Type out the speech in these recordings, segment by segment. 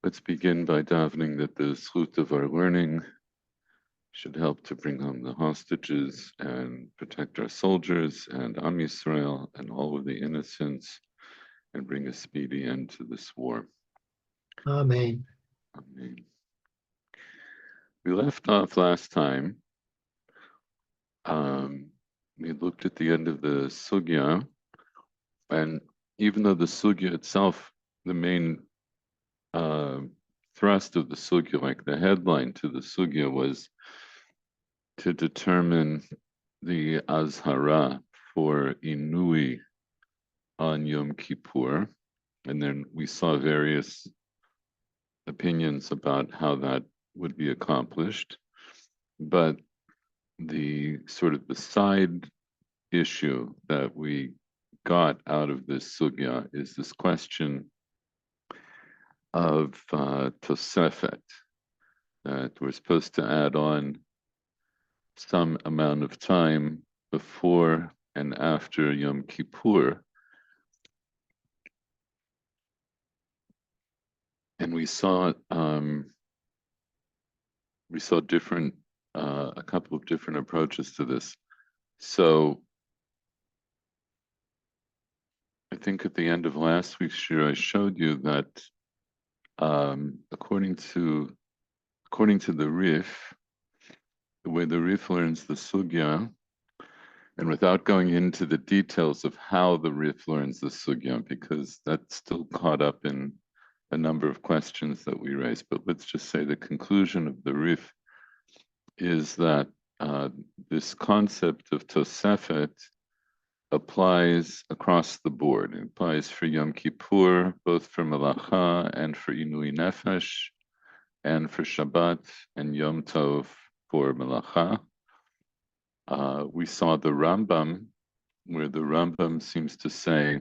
Let's begin by davening that the zchut of our learning should help to bring home the hostages and protect our soldiers and Am Yisrael and all of the innocents and bring a speedy end to this war. Amen. Amen. We left off last time. We looked at the end of the sugya, and even though the sugya itself, the main thrust of the sugya, like the headline to the sugya, was to determine the azhara for inui on Yom Kippur, and then we saw various opinions about how that would be accomplished. But the sort of the side issue that we got out of this sugya is this question of Tosefet, that we're supposed to add on some amount of time before and after Yom Kippur. And we saw different a couple of different approaches to this. So I think at the end of last week's shir, I showed you that according to the Rif, the way the Rif learns the sugya, and without going into the details of how the Rif learns the sugya, because that's still caught up in a number of questions that we raised, but let's just say the conclusion of the Rif is that this concept of Tosefet applies across the board. It applies for Yom Kippur, both for Melacha and for Inui Nefesh, and for Shabbat and Yom Tov for Melacha. We saw the Rambam, where the Rambam seems to say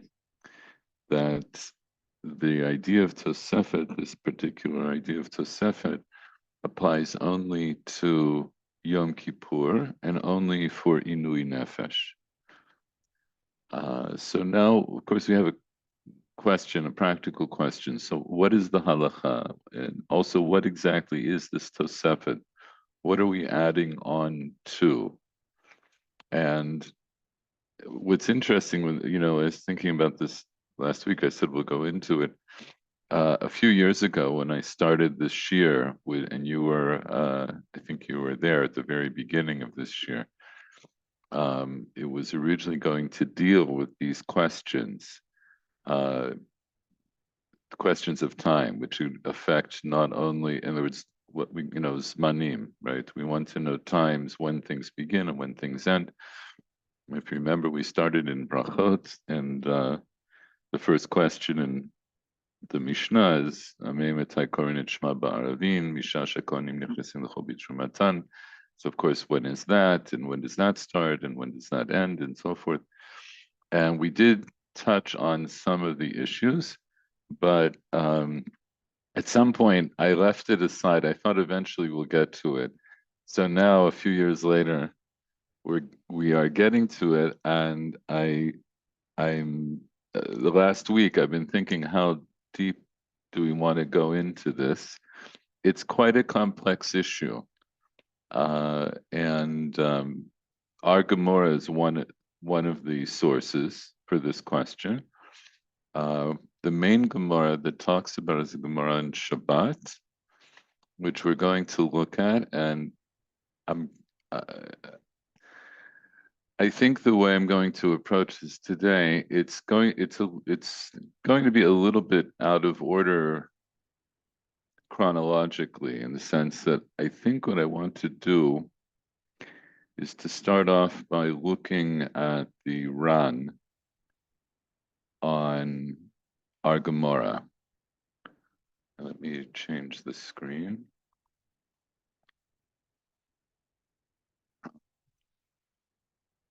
that the idea of Tosefet, this particular idea of Tosefet, applies only to Yom Kippur and only for Inui Nefesh. So now, of course, we have a question, a practical question. So what is the halacha? And also, what exactly is this Tosefet? What are we adding on to? And what's interesting, I was thinking about this last week, I said we'll go into it. A few years ago, when I started this shir, and you were, I think you were there at the very beginning of this shir, it was originally going to deal with these questions, questions of time, which would affect not only, in other words, what we, zmanim, right? We want to know times when things begin and when things end. If you remember, we started in brachot, and the first question in the Mishnah is so of course, when is that, and when does that start, and when does that end, and so forth. And we did touch on some of the issues, but at some point I left it aside. I thought eventually we'll get to it. So now, a few years later, we are getting to it, and I'm the last week I've been thinking, how deep do we want to go into this? It's quite a complex issue, and our Gemara is one of the sources for this question. The main Gemara that talks about is the Gemara in Shabbat, which we're going to look at, and I think the way I'm going to approach this today, it's going to be a little bit out of order chronologically, in the sense that I think what I want to do is to start off by looking at the Ran on our Gemara. Let me change the screen.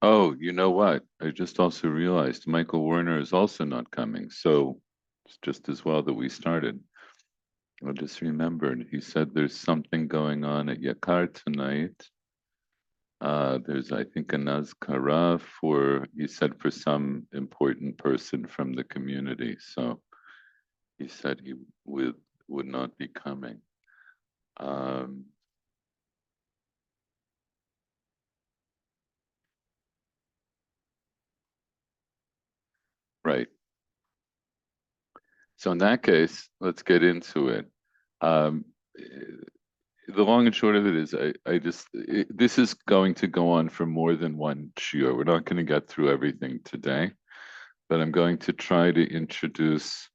Oh, you know what? I just also realized Michael Werner is also not coming. So it's just as well that we started. I just remembered, he said there's something going on at Yakar tonight. There's, I think, a Nazkara he said, for some important person from the community. So he said he would would not be coming. Right. So in that case, let's get into it. The long and short of it is, this is going to go on for more than one shiur. We're not going to get through everything today, but I'm going to try to introduce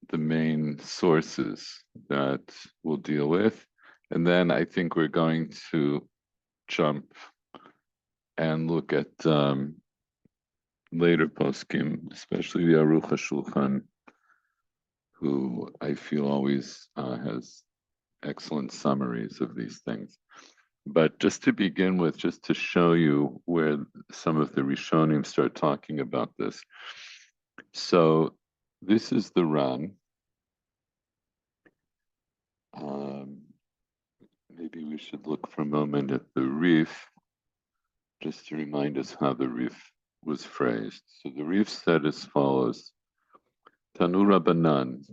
the main sources that we'll deal with. And then I think we're going to jump and look at later poskim, especially the Aruch HaShulchan, who I feel always has excellent summaries of these things. But just to begin with, just to show you where some of the Rishonim start talking about this. So this is the Ran. Maybe we should look for a moment at the Rif, just to remind us how the Rif was phrased. So the Rif said as follows: Tanu Rabbanan,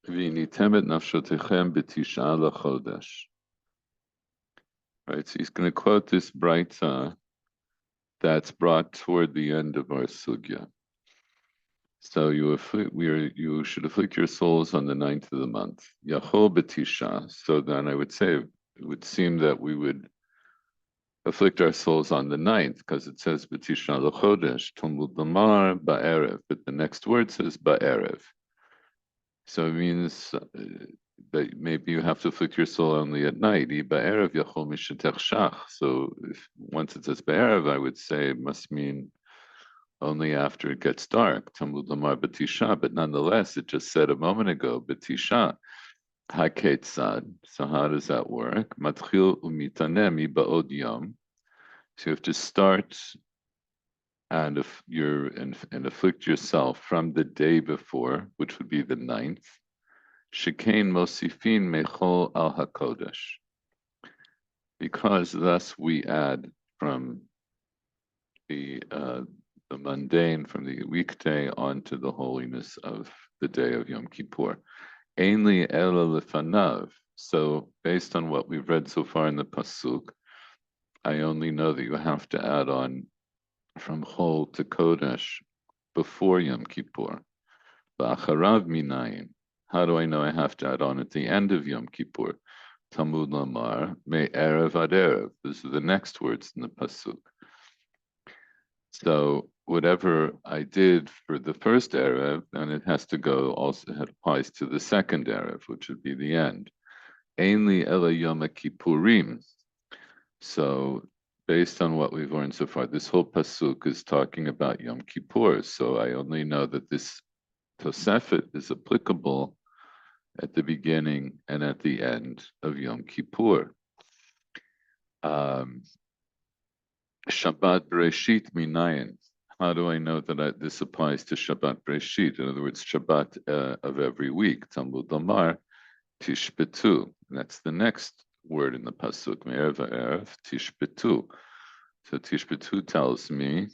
v'initem et nafshotechem b'tisha lachodesh. Right, so he's going to quote this Braita that's brought toward the end of our sugya. So you should afflict your souls on the 9th of the month. Yachol b'tisha. So then I would say it would seem that we would afflict our souls on the 9th, because it says b'tisha l'chodesh tumul damar ba'erev, but the next word says ba'erev. So it means that maybe you have to afflict your soul only at night. Ba'erev yachol mishatech shach. So once it says ba'erev, I would say it must mean only after it gets dark. Tamud lamar b'tisha, but nonetheless, it just said a moment ago b'tisha. Haketzad. So how does that work? Matchil umitaneh mi ba'od yom. So you have to start and afflict yourself from the day before, which would be the 9th. Shekain mosifin mechol al hakodesh. Because thus we add from the mundane, from the weekday, onto the holiness of the day of Yom Kippur. Ainli ela lefanav. So based on what we've read so far in the pasuk, I only know that you have to add on from Chol to Kodesh before Yom Kippur. Ba'acharav minayin. How do I know I have to add on at the end of Yom Kippur? Tamud lamar me erev ad erev. These are the next words in the pasuk. So whatever I did for the first erev, then it has to go. Also, it applies to the second erev, which would be the end. Ainli ela Yom Kippurim. So based on what we've learned so far, this whole pasuk is talking about Yom Kippur. So I only know that this Tosefet is applicable at the beginning and at the end of Yom Kippur. Shabbat Bereshit minayin. How do I know that this applies to Shabbat Bereshit? In other words, Shabbat of every week. Tamud Lamar Tishbetu. That's the next word in the pasuk. Me'erev erev Tishbetu. So Tishbetu tells me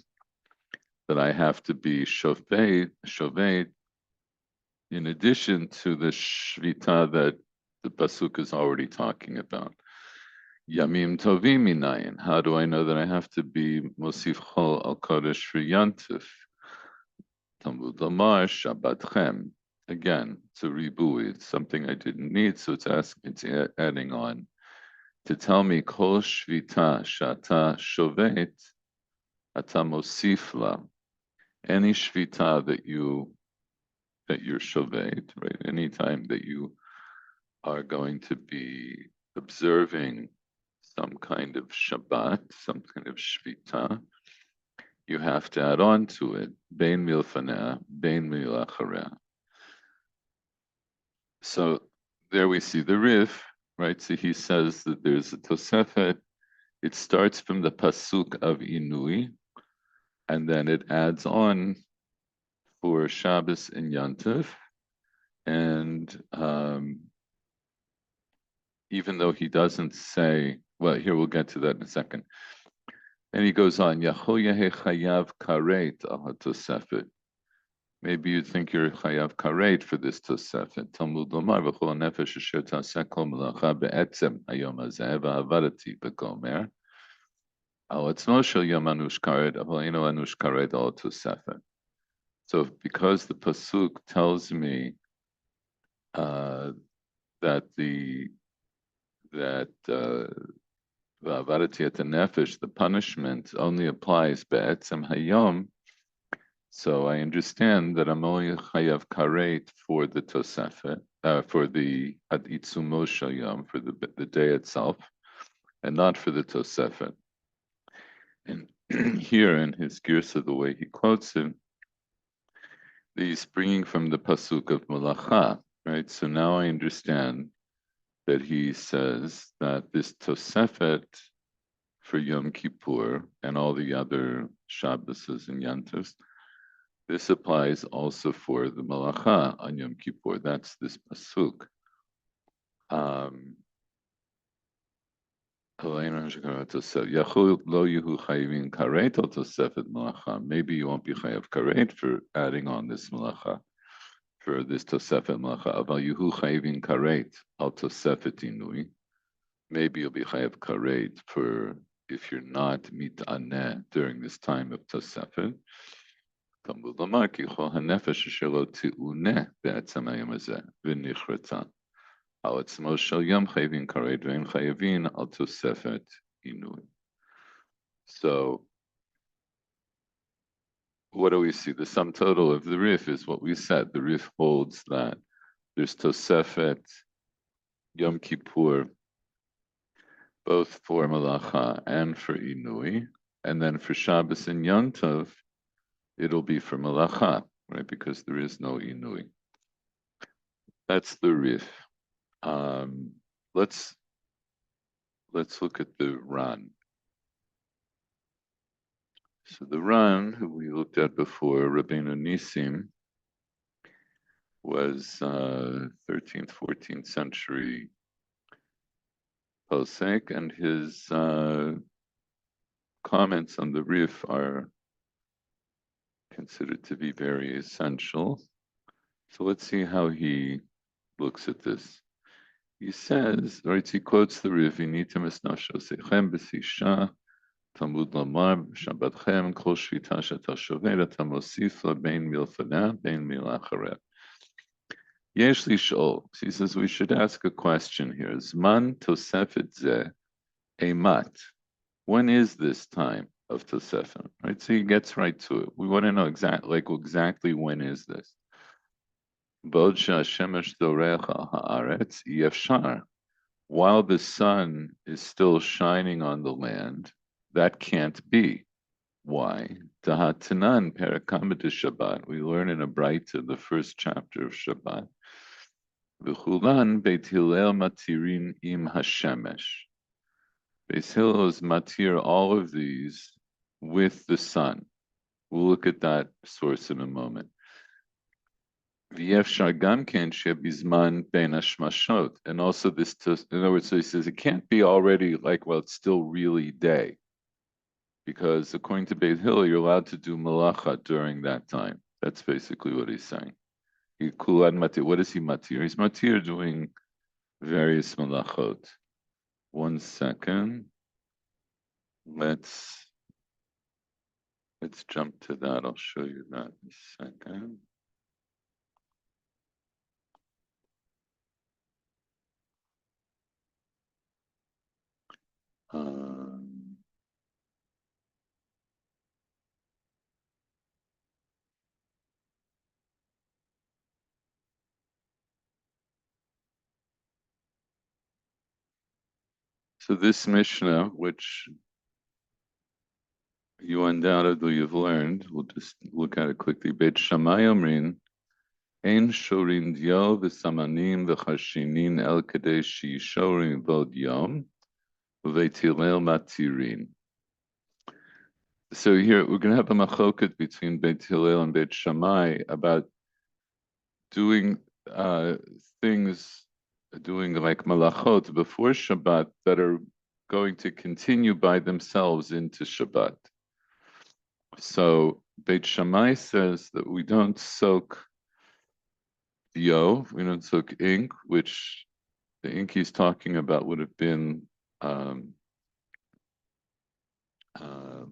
that I have to be shoved, in addition to the shvita that the pasuk is already talking about. Yamim tovim minayin. How do I know that I have to be mosif chol al kodesh for yantif? Tamud lamar shabbatchem. Again, it's a ribui. It's something I didn't need, so it's adding on to tell me kol shvita shata shovet ata mosif la. Any shvita that you're shovet, right? Anytime that you are going to be observing some kind of Shabbat, some kind of Shvita, you have to add on to it, Bein milfaneh, Bein mil achareh. So there we see the Rif, right? So he says that there's a Tosefet. It starts from the pasuk of Inui, and then it adds on for Shabbos and Yantif, and even though he doesn't say, well, here we'll get to that in a second. And he goes on, Yachol Yehe Chayav Karet al HaTosefet. maybe you think you're chayav karet for this tosefet. Talmud lomar v'chol nefesh asher taseh kol melacha be'etzem hayom hazeh v'avarati b'gomer. Al etzmo shel yom anush karet, aval eino anush karet al tosefet. So because the pasuk tells me that v'avarati et nefesh, the punishment only applies be'etzem hayom. So I understand that I'm only chayav karet for the tosefet, for the ad itzumo shel yom, for the day itself, and not for the tosefet. And here in his girsa, the way he quotes it, he's bringing from the pasuk of malacha, right? So now I understand that he says that this tosefet for Yom Kippur and all the other Shabbases and Yantos, this applies also for the malacha on Yom Kippur. That's this pasuk. Maybe you won't be chayav karet for adding on this malacha, for this tosefet malacha. Aval yuhu chayivin karet al tosefet inui. Maybe you'll be chayav karet for if you're not mitaneh during this time of tosefet. Talmud lomar ki chol hanefesh asher lo tiuneh be'etzem hayom hazeh v'nichrata. Al etzmo shel yom chayivin karet ve'en chayivin al tosefet inui. So, what do we see? The sum total of the Rif is what we said. The Rif holds that there's Tosefet, Yom Kippur, both for Malacha and for Inui, and then for Shabbos and Yom Tov, it'll be for Malacha, right? Because there is no Inui. That's the Rif. Let's look at the Ran. So the Ran, who we looked at before, Rabbeinu Nisim, was 13th, 14th century posek, and his comments on the Rif are considered to be very essential. So let's see how he looks at this. He says, right, he quotes the Rif, "Initem es nafshosechem b'sisha, Talmud lomar Shabbatchem kol shvita she'ata shover ata mosif la bein milfana bein milachareh." Yesh li sh'ol. He says we should ask a question here. Zman tosefet zeh emat. When is this time of tosefet? Right. So he gets right to it. We want to know exactly when is this. Bod she'ashemesh dorech al haaretz yefshar. While the sun is still shining on the land, that can't be. Why? Tahatanan Parakamata Shabbat. We learn in a Braita, the first chapter of Shabbat. V'chulan Beit Hillel matirin im hashemesh. Beit Hillel is matir all of these with the sun. We'll look at that source in a moment. V'yefshar gam ken shebizman ben hashmashot. And also this, in other words, so he says it can't be already like, well, it's still really day. Because according to Beit Hillel, you're allowed to do malacha during that time. That's basically what he's saying. What is he matir? He's matir doing various malachot. 1 second. Let's jump to that. I'll show you that in a second. So this Mishnah, which you undoubtedly have learned, we'll just look at it quickly. Beit Shammai Omrin, Ein shorin dio v'samanim v'chashinin el kadei she'ishorin vod yom v'veitilel matirin. So here we're going to have a machoket between Beit Hillel and Beit Shammai about doing things, doing like malachot before Shabbat that are going to continue by themselves into Shabbat. So Beit Shammai says that we don't soak dio, we don't soak ink, which the ink he's talking about would have been um,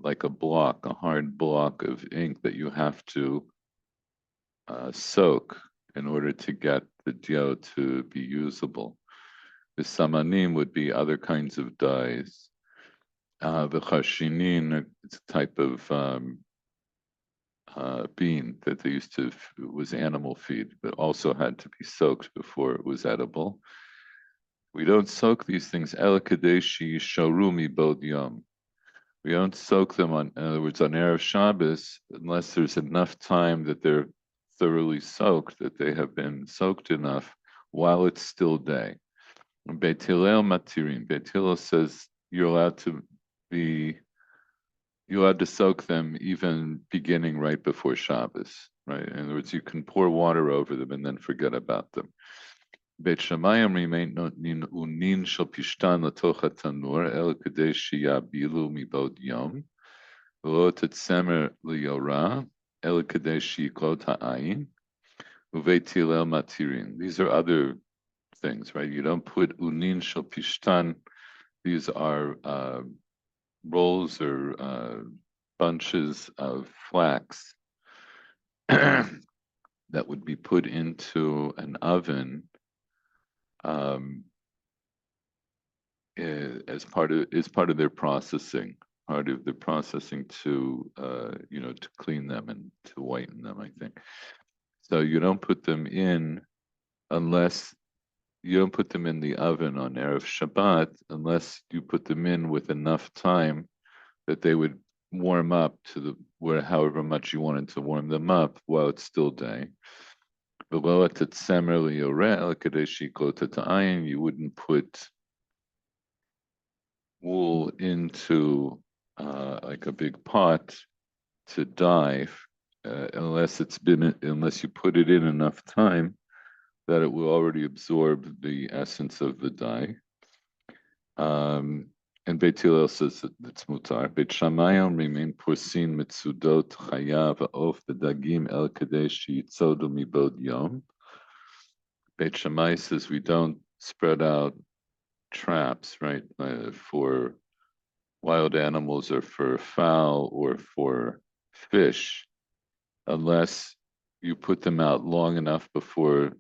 like a block, a hard block of ink that you have to soak in order to get the dio to be usable. The samanim would be other kinds of dyes. The chashinin, it's a type of bean that they used to, was animal feed, but also had to be soaked before it was edible. We don't soak these things. El kadeshi sharumi bod yom. We don't soak them on, in other words, on Erev Shabbos, unless there's enough time that they're thoroughly soaked, that they have been soaked enough while it's still day. Beit Hillel matirin. Beit Hillel says you're allowed to soak them even beginning right before Shabbos, right? In other words, you can pour water over them and then forget about them. Beit Shamayim remain unin shel pishtan latoch hatanur el kadei shiyabilu mibod yom v'lo tetzemer liyora el kadei shiklot ha'ayin uveit hillel matirin. These are other things, right? You don't put unin shel pishtan. These are rolls or bunches of flax that would be put into an oven as part of their processing, to to clean them and to whiten them, I think. So you don't put them in unless you don't put them in the oven on Erev Shabbat unless you put them in with enough time that they would warm up to however much you wanted to warm them up while it's still day. You wouldn't put wool into like a big pot to dye unless you put it in enough time that it will already absorb the essence of the dye. And Beit Hillel says that it's mutar. Beit Shammai remain porsin mitzudot chaya va'of v'dagim el kadesh yitzodu mibod yom. Beit Shammai says we don't spread out traps, right, for wild animals or for fowl or for fish, unless you put them out long enough before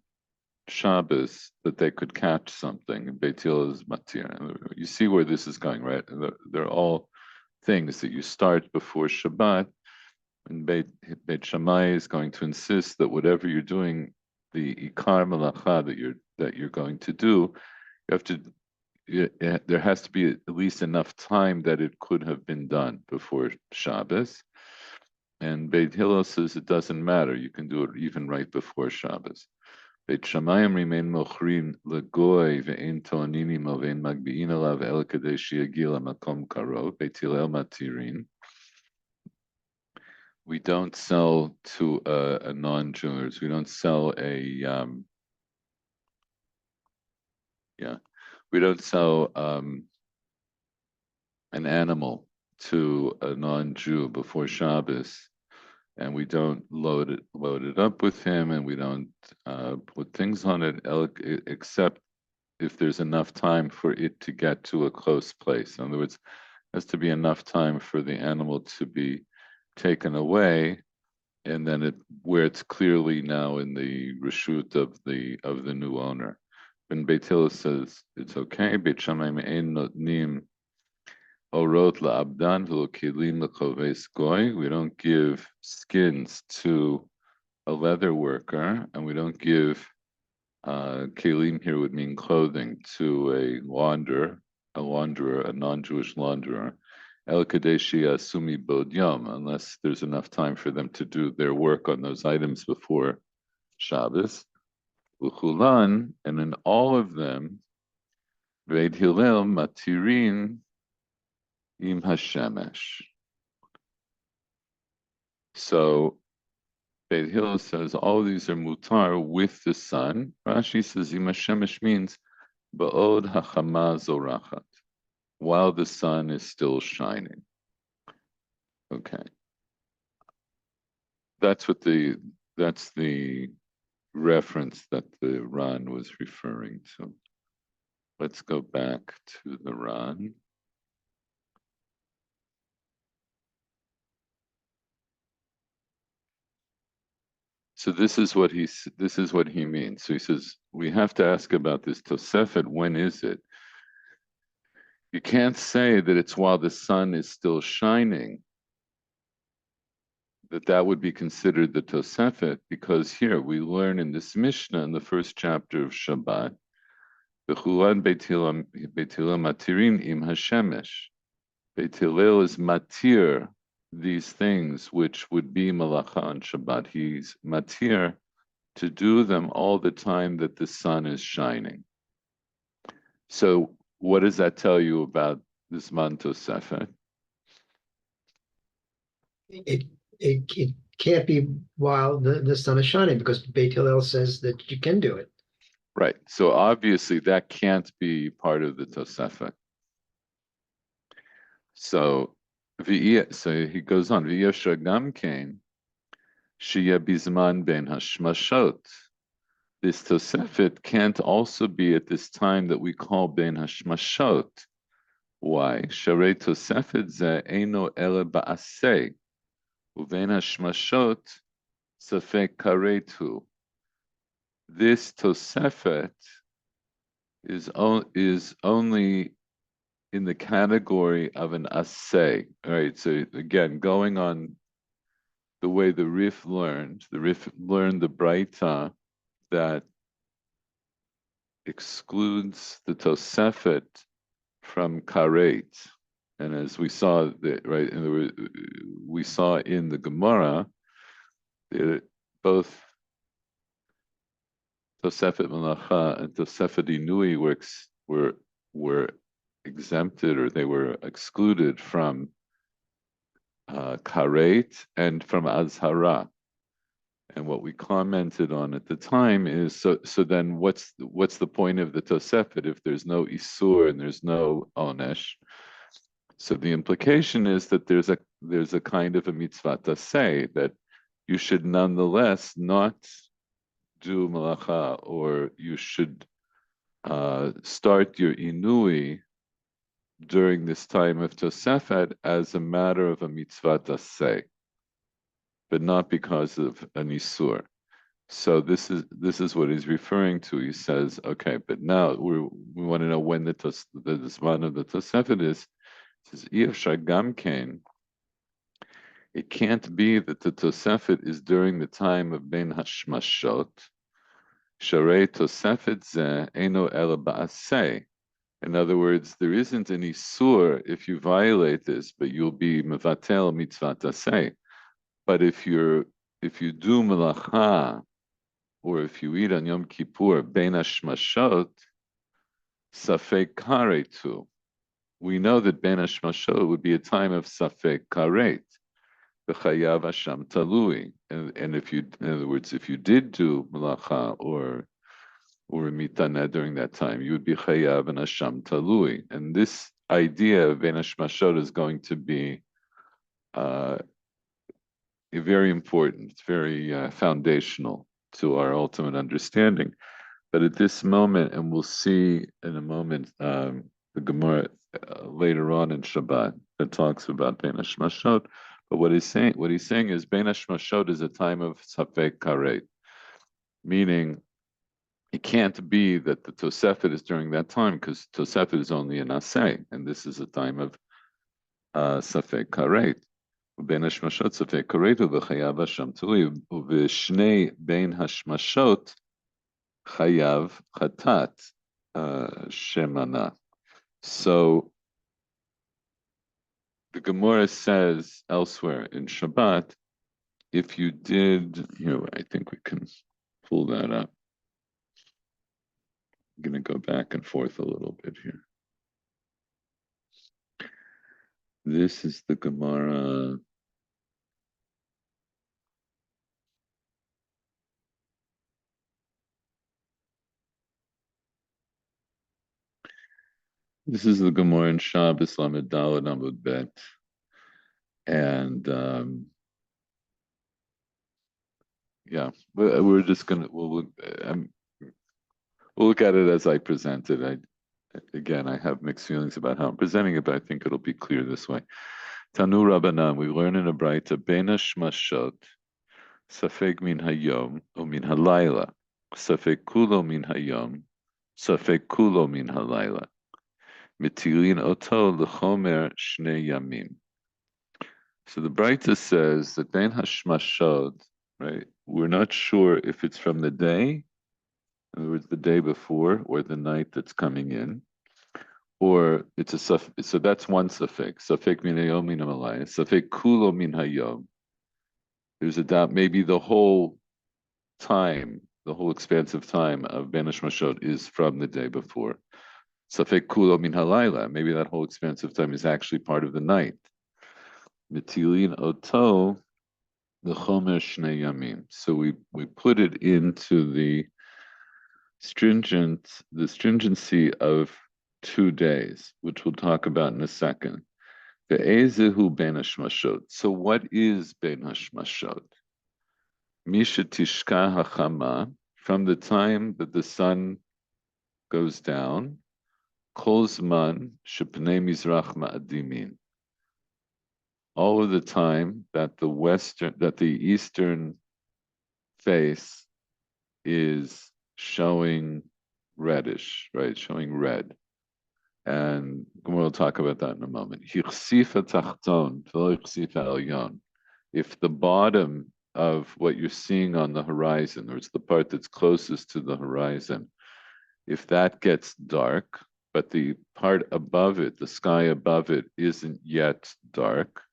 Shabbos that they could catch something. Beit Hillel is matir. You see where this is going, right? They're all things that you start before Shabbat, and Beit Shammai is going to insist that whatever you're doing, the ikar malacha that you're going to do, there has to be at least enough time that it could have been done before Shabbos. And Beit Hillel says it doesn't matter. You can do it even right before Shabbos. Beit Shamayim remain mochrin legoy ve'en to'aninim ve'en magbi'in alav el kadei shi'yagil ha'makom karov. Beit Hillel matirin. We don't sell to a non-Jew. We don't sell we don't sell an animal to a non-Jew before Shabbos, and we don't load it up with him, and we don't put things on it except if there's enough time for it to get to a close place. In other words, there has to be enough time for the animal to be taken away, and then where it's clearly now in the reshut of the new owner. And Beit Hillel says it's okay. Beit Shammai ein notnim orot la'abdan v'lo kelim l'choves goy. We don't give skins to a leather worker, and we don't give kelim here would mean clothing to a launderer, a non-Jewish launderer. El kadeshi asumi bod yom, unless there's enough time for them to do their work on those items before Shabbos. Uchulan, and in all of them, Beit Hillel matirin im hashemesh. So Beit Hillel says all of these are mutar with the sun. Rashi says im hashemesh means ba'od hachama zorachat, while the sun is still shining. Okay. that's the reference that the Ran was referring to. Let's go back to the Ran. So this is what he means. So he says we have to ask about this Tosefet. When is it? You can't say that it's while the sun is still shining, that would be considered the Tosefet, because here we learn in this Mishnah in the first chapter of Shabbat, B'chulan Beit Hillel matirin im hashemesh. Beit Hillel is matir these things which would be malacha on Shabbat. He's matir to do them all the time that the sun is shining. So what does that tell you about this man Tosefet? It can't be while the sun is shining, because Beit Hillel says that you can do it. Right. So obviously that can't be part of the Tosefet. So he goes on, V'yesha gam kein shiya bizman ben hashmashot. This Tosefet can't also be at this time that we call ben hashmashot. Why? Sharei Tosefet ze eino ele ba'aseh, uven hashmashot safek karetu. This Tosefet is only in the category of an aseh. All right, so again, going on the way the Rif learned the Braita that excludes the Tosefet from karet. And as we saw, we saw in the Gemara, both Tosefet Malacha and Tosefet Inui were exempted, or they were excluded from karet and from azhara. And what we commented on at the time is so then what's the point of the Tosefet if there's no isur and there's no onesh? So the implication is that there's a kind of a mitzvah to say that you should nonetheless not do malacha, or you should start your inui during this time of Tosefet as a matter of a mitzvah taseh, but not because of an isur. So this is what he's referring to. He says, okay, but now we want to know when the zman of the Tosefet is. He says, Yefshar gam kein. It can't be that the Tosefet is during the time of Ben Hashmashot. Sharei Tosefet ze eno ela ba'aseh. In other words, there isn't an isur if you violate this, but you'll be mevatel mitzvah taseh. But if you do melacha, or if you eat on Yom Kippur ben hashmashot, safek karetu. We know that ben hashmashot would be a time of safek karet, b'chayav hasham talui. And in other words, if you did do melacha or mitana during that time, you would be chayav and hasham talui. And this idea of ben hashmashot is going to be very important. It's very foundational to our ultimate understanding. But at this moment, and we'll see in a moment, the Gemara later on in Shabbat that talks about Ben Hashmashot. But what he's saying is Ben Hashmashot is a time of Safek Karet, meaning it can't be that the Tosefet is during that time, because Tosefet is only an Aseh, and this is a time of Safek Karet. בין השמשות ספק קוראת ובחייב השם תלוי, ובשני בין השמשות חייב חטאת שמנה. So the Gemara says elsewhere in Shabbat, if you did, I think we can pull that up. I'm going to go back and forth a little bit here. This is the Gemara. This is the Gemara in Shabbos Lamed Daled Amud Bet, and yeah, we're just gonna we'll look at it as I present it. I have mixed feelings about how I'm presenting it, but I think it'll be clear this way. Tanu Rabbanan, we learn in a Braita, Bena Shmashot, Safek min hayom, o min halayla, Safek kulo min hayom, Safek kulo min halayla, Mitilin oto lechomer shnei yamim. So the Braita says that Ben Hashmashot, right, we're not sure if it's from the day, in other words, the day before, or the night that's coming in, or it's a suffix. So that's one suffix. Suffix min hayom min halayla. Suffix kulo min hayom. There's a doubt. Maybe the whole time, the whole expansive time of Ben Hashmashot is from the day before. Suffix kulo min halayla. Maybe that whole expansive time is actually part of the night. Mitilin oto the chomer shnei yamim. So we put it into the stringency of 2 days, which we'll talk about in a second. Ve'ezehu ben hashmashot. So what is ben hashmashot? Misha tishka hachama, from the time that the sun goes down, kol zman shepnei mizrach ma'adimin. All of the time that the eastern face is showing reddish, right? Showing red. And we'll talk about that in a moment. If the bottom of what you're seeing on the horizon, or it's the part that's closest to the horizon, if that gets dark, but the part above it, the sky above it, isn't yet dark,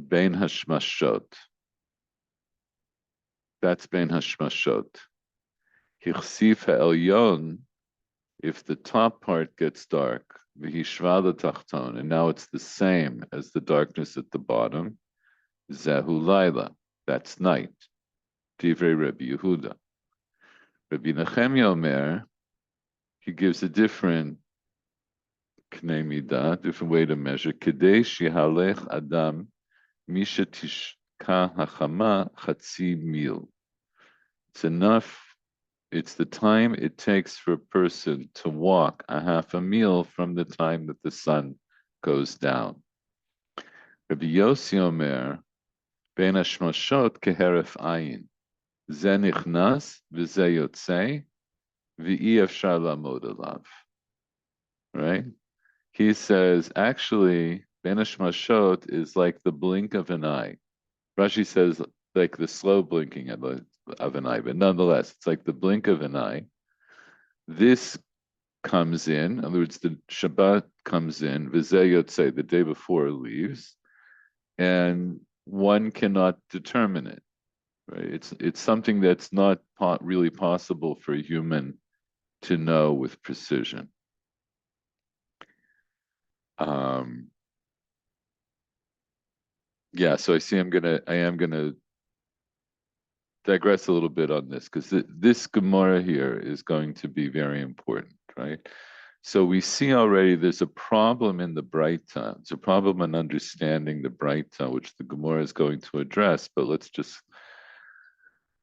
Bein Hashmashot. That's Bein Hashmashot. Hichsif Ha'elyon, if the top part gets dark, V'hishva Tachton, and now it's the same as the darkness at the bottom, Zehu Laila, that's night. Divrei Rabbi Yehuda. Rabbi Nechemia Omer, he gives a different K'nei Midah, different way to measure. Kedei Shehalech Adam Misha Tishka Hachama Chatzi Mil. It's enough. It's the time it takes for a person to walk a half a mil from the time that the sun goes down. Rabbi Yossi Omer, Ben Hashmashot keheref ayin, ze nichnas v'ze yotzei v'i efshar lamod alav. Right? He says, actually, Ben Hashmashot is like the blink of an eye. Rashi says, like the slow blinking of an eye, but nonetheless, it's like the blink of an eye. This comes in other words, the Shabbat comes in, V'zeh yotzei, the day before leaves, and one cannot determine it. Right? It's something that's not really possible for a human to know with precision. So I see I am gonna digress a little bit on this because this Gemara here is going to be very important, right? So we see already there's a problem in the Braita. It's a problem in understanding the Braita, which the Gemara is going to address. But let's just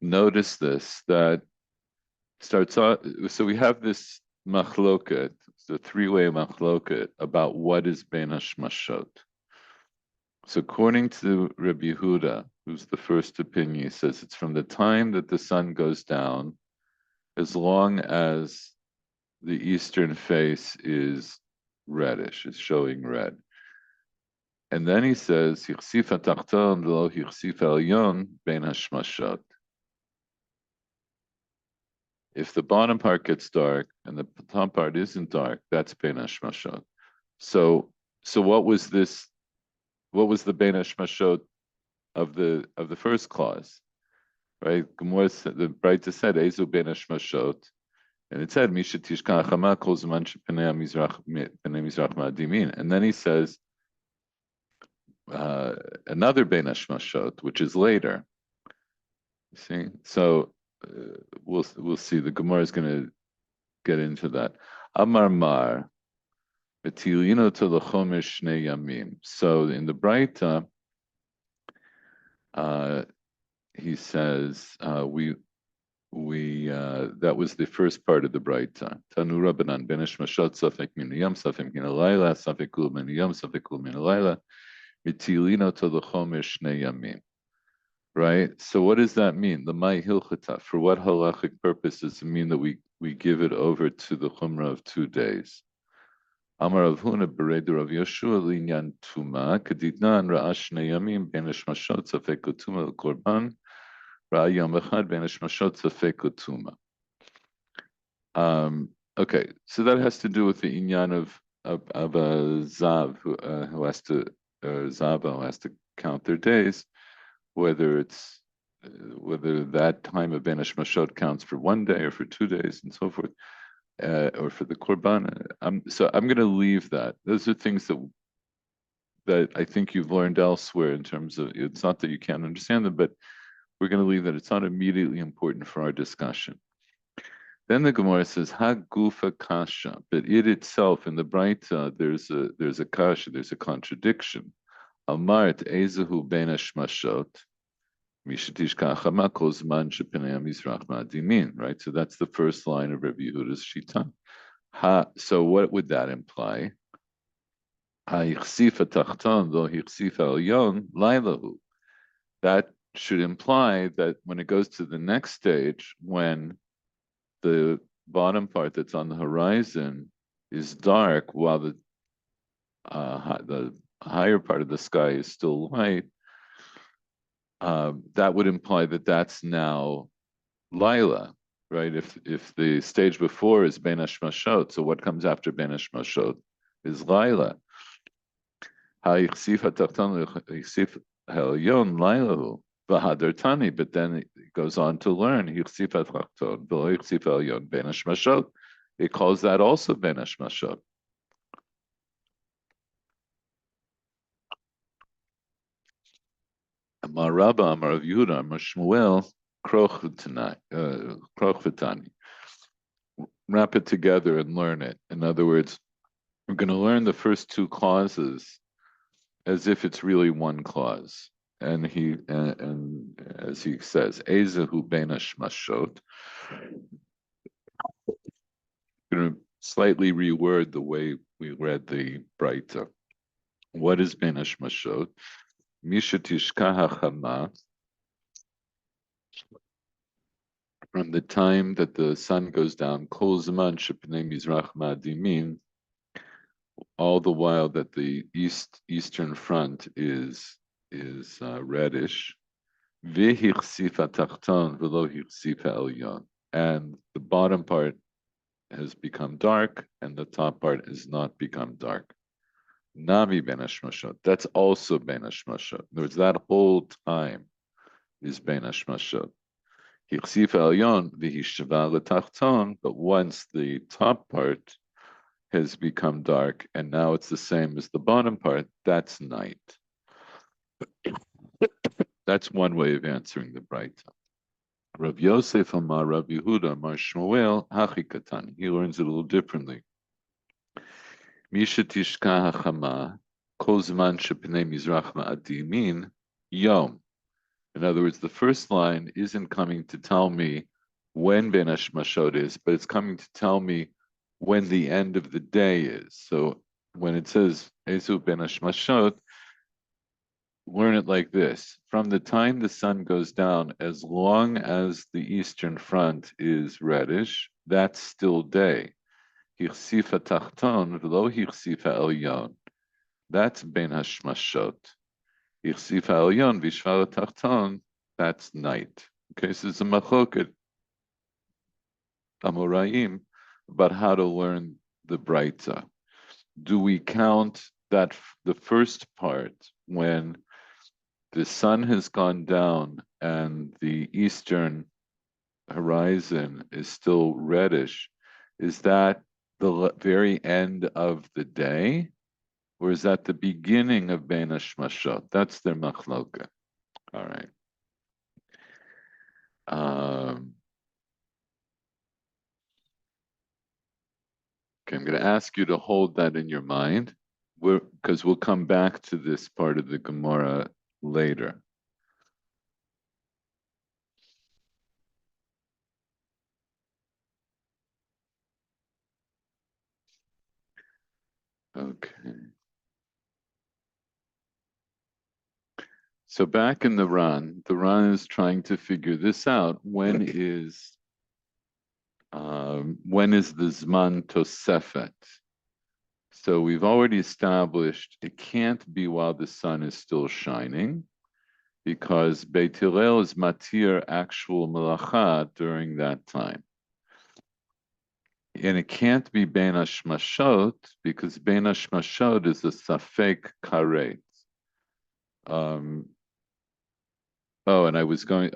notice this, that starts out. So we have this machloket, the 3-way machloket about what is ben hashmashot. So according to Rabbi Yehuda, who's the first opinion, he says it's from the time that the sun goes down, as long as the eastern face is reddish, is showing red. And then he says, Hichsif ha'tachton v'lo hichsif ha'elyon ben hashmashot. If the bottom part gets dark and the top part isn't dark, that's ben hashmashot. So what was this? What was the ben hashmashot of the first clause? Right? Gemara said, the Braita said, Ezu ben hashmashot. And it said, Misha tishka hachama kol zman shepenei mizrach ma'adimin. And then he says, another ben hashmashot, which is later. You see? So we'll see. The Gemara is going to get into that. Amar mar, betilino to lechomer shnei yamim. So in the Braita, he says, that was the first part of the Braita. Tanu Rabbanan Benish Mashot Safek Min Yom Safek Min Alayla Safek Kul Min Yom Safek Kul Min Alayla Mitilino to the Chomesh Shnei Yamim. Right. So what does that mean? The Mai Hilchata. For what halachic purpose does it mean that we give it over to the Chumrah of 2 days? Amar Rav Huna Beredu Rav Yoshua Linyan Tuma Kaditnan Ra'ash Shnei Yamim Benish Mashot Safek Tuma Korban. Okay, so that has to do with the inyan of a zav who has to zava who has to count their days, whether that time of banish mashot counts for 1 day or for 2 days and so forth, or for the korban. So I'm going to leave that. Those are things that I think you've learned elsewhere in terms of, it's not that you can't understand them, but we're going to leave that. It's not immediately important for our discussion. Then the Gemara says, "Ha gufa kasha," but it itself in the Braita, there's a kasha, there's a contradiction. Amart ezehu ben hashmashot mishatishka chama kol zman shepnei hamizrach ma'adimin. Right. So that's the first line of Rabbi Yehuda's shita. So what would that imply? Ha yichsifa tachton lo yichsifa elyon lailahu. That should imply that when it goes to the next stage, when the bottom part that's on the horizon is dark while the higher part of the sky is still light, that would imply that that's now Laila, right? If the stage before is Ben Hashmashot, so what comes after Ben Hashmashot is Laila. Ha-yichsif ha-tachton yichsif ha-elyon Lailahu. Tani, but then it goes on to learn. It calls that also Ben Hashmashot. Amar Rabba, Amar Rav Yehuda, Amar Shmuel, Kroch v'tani. Wrap it together and learn it. In other words, we're going to learn the first 2 clauses as if it's really one clause. And as he says, Ezehu ben hashmashot. I'm going to slightly reword the way we read the Braita. What is ben hashmashot? Mishatishka hachama. From the time that the sun goes down, kol zman shepnei mizrach ma'adimin, all the while that the eastern front is reddish, and the bottom part has become dark, and the top part has not become dark. Nami ben hashmashot. That's also ben hashmashot. In other words, that whole time is ben hashmashot. But once the top part has become dark, and now it's the same as the bottom part, that's night. That's one way of answering the Braita. Rav Yosef Amar Rav Yehuda Amar Shmuel Hachikatan. He learns it a little differently. Misha tishka hachama kol zman shepnei mizrach ma'adimin yom. In other words, the first line isn't coming to tell me when Ben Hashmashot is, but it's coming to tell me when the end of the day is. So when it says Ezu Ben Hashmashot, learn it like this. From the time the sun goes down, as long as the eastern front is reddish, that's still day. Hichsifa tachton v'lo hichsifa elyon. That's ben hashmashot. Hichsifa elyon v'shvala tachton, that's night. Okay, so it's a machoket Amoraim about how to learn the Braita. Do we count that the first part when the sun has gone down and the eastern horizon is still reddish? Is that the very end of the day, or is that the beginning of Ben Hashmashot? That's their machloka. All right. Okay, I'm going to ask you to hold that in your mind, because we'll come back to this part of the Gemara later. Okay. So back in the Ran is trying to figure this out. When is the Zman Tosefet? So we've already established it can't be while the sun is still shining, because Beit Hillel is matir actual melacha during that time. And it can't be Ben Hashmashot, because Ben Hashmashot is a Safek Karet. And I was going,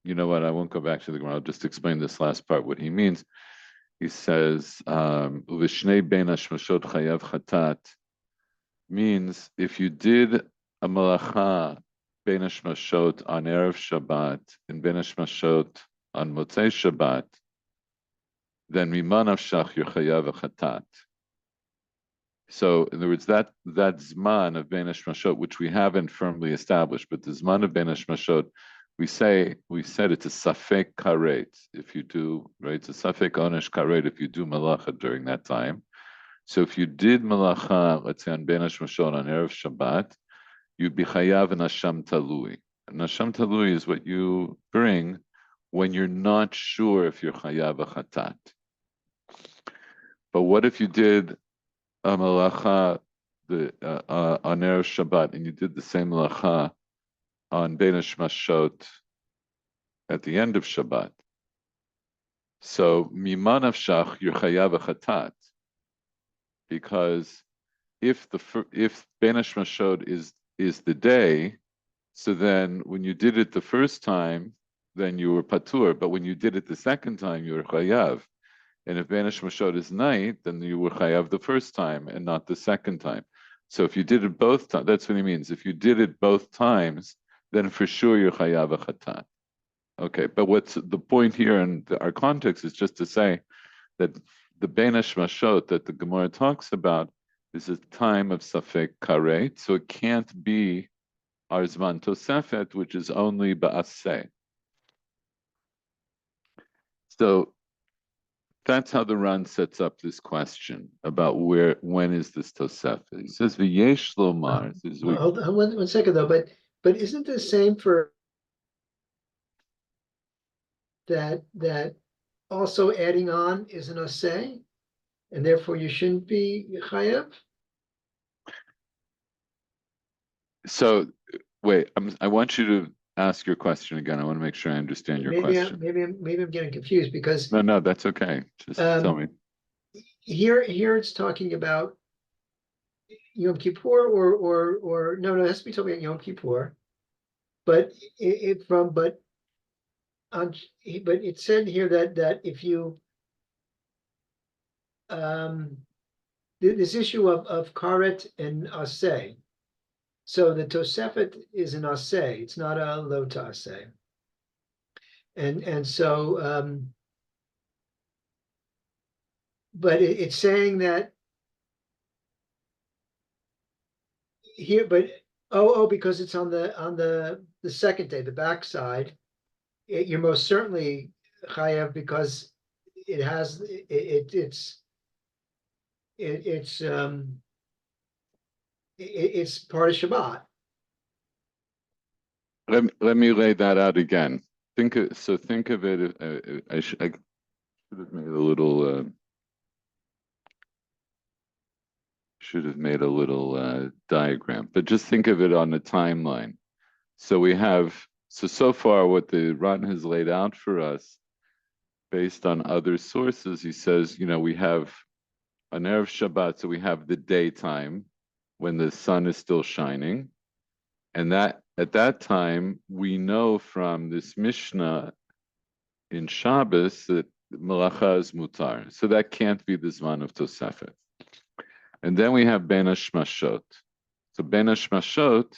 you know what, I won't go back to the Gemara, I'll just explain this last part, what he means. He says, Uveshnei Ben Hashmashot Chayav Chatat, means if you did a malacha Ben Hashmashot on Erev Shabbat and Ben Hashmashot on Motzei Shabbat, then Mima Nafshach you're Chayav Chatat. So in other words, that Zman of Ben Hashmashot, which we haven't firmly established, but the Zman of Ben Hashmashot, we said it's a Safek Karet if you do, right? It's a Safek Onesh Karet if you do malacha during that time. So if you did malacha, let's say on Ben Hashmashot on Erev Shabbat, you'd be chayav an Hasham Talui. And Hasham Talui is what you bring when you're not sure if you're chayav a chatat. But what if you did a malacha on Erev Shabbat and you did the same malacha on Ben Hashmashot at the end of Shabbat? So mima nafshach you're chayav a chatat. Because if Ben Hashmashot is the day, so then when you did it the first time, then you were patur. But when you did it the second time, you were chayav. And if Ben Hashmashot is night, then you were chayav the first time and not the second time. So if you did it both times, that's what he means. If you did it both times, then for sure you're chayav a chatat. Okay, but what's the point here in our context is just to say that the Ben Hashmashot that the Gemara talks about is a time of Safek Karet, so it can't be our Zman Tosefet, which is only Ba'aseh. So that's how the Ran sets up this question about when is this Tosefet. He says, V'yesh lomar. Hold on one second though, but isn't the same for that also adding on is an aseh, and therefore you shouldn't be chayav? So wait, I want you to ask your question again. I want to make sure I understand your question. Maybe I'm getting confused because No, that's okay. Just tell me. Here it's talking about Yom Kippur or no, it has to be talking about Yom Kippur, but it said here that if you this issue of karet and aseh, so the Tosefet is an aseh, it's not a lo ta'aseh, and so but it's saying that here, but because it's on the second day, the backside, you're most certainly chayav because it has it's part of Shabbat. Let me lay that out again. Think of it. I should have made a little. Should have made a little diagram, but just think of it on a timeline. So we have so far what the Ran has laid out for us, based on other sources. He says, we have an Erev Shabbat, so we have the daytime when the sun is still shining, and that at that time we know from this Mishnah in Shabbos that Malacha is mutar, so that can't be the Zman of Tosefet. And then we have Ben Hashmashot. So Ben Hashmashot,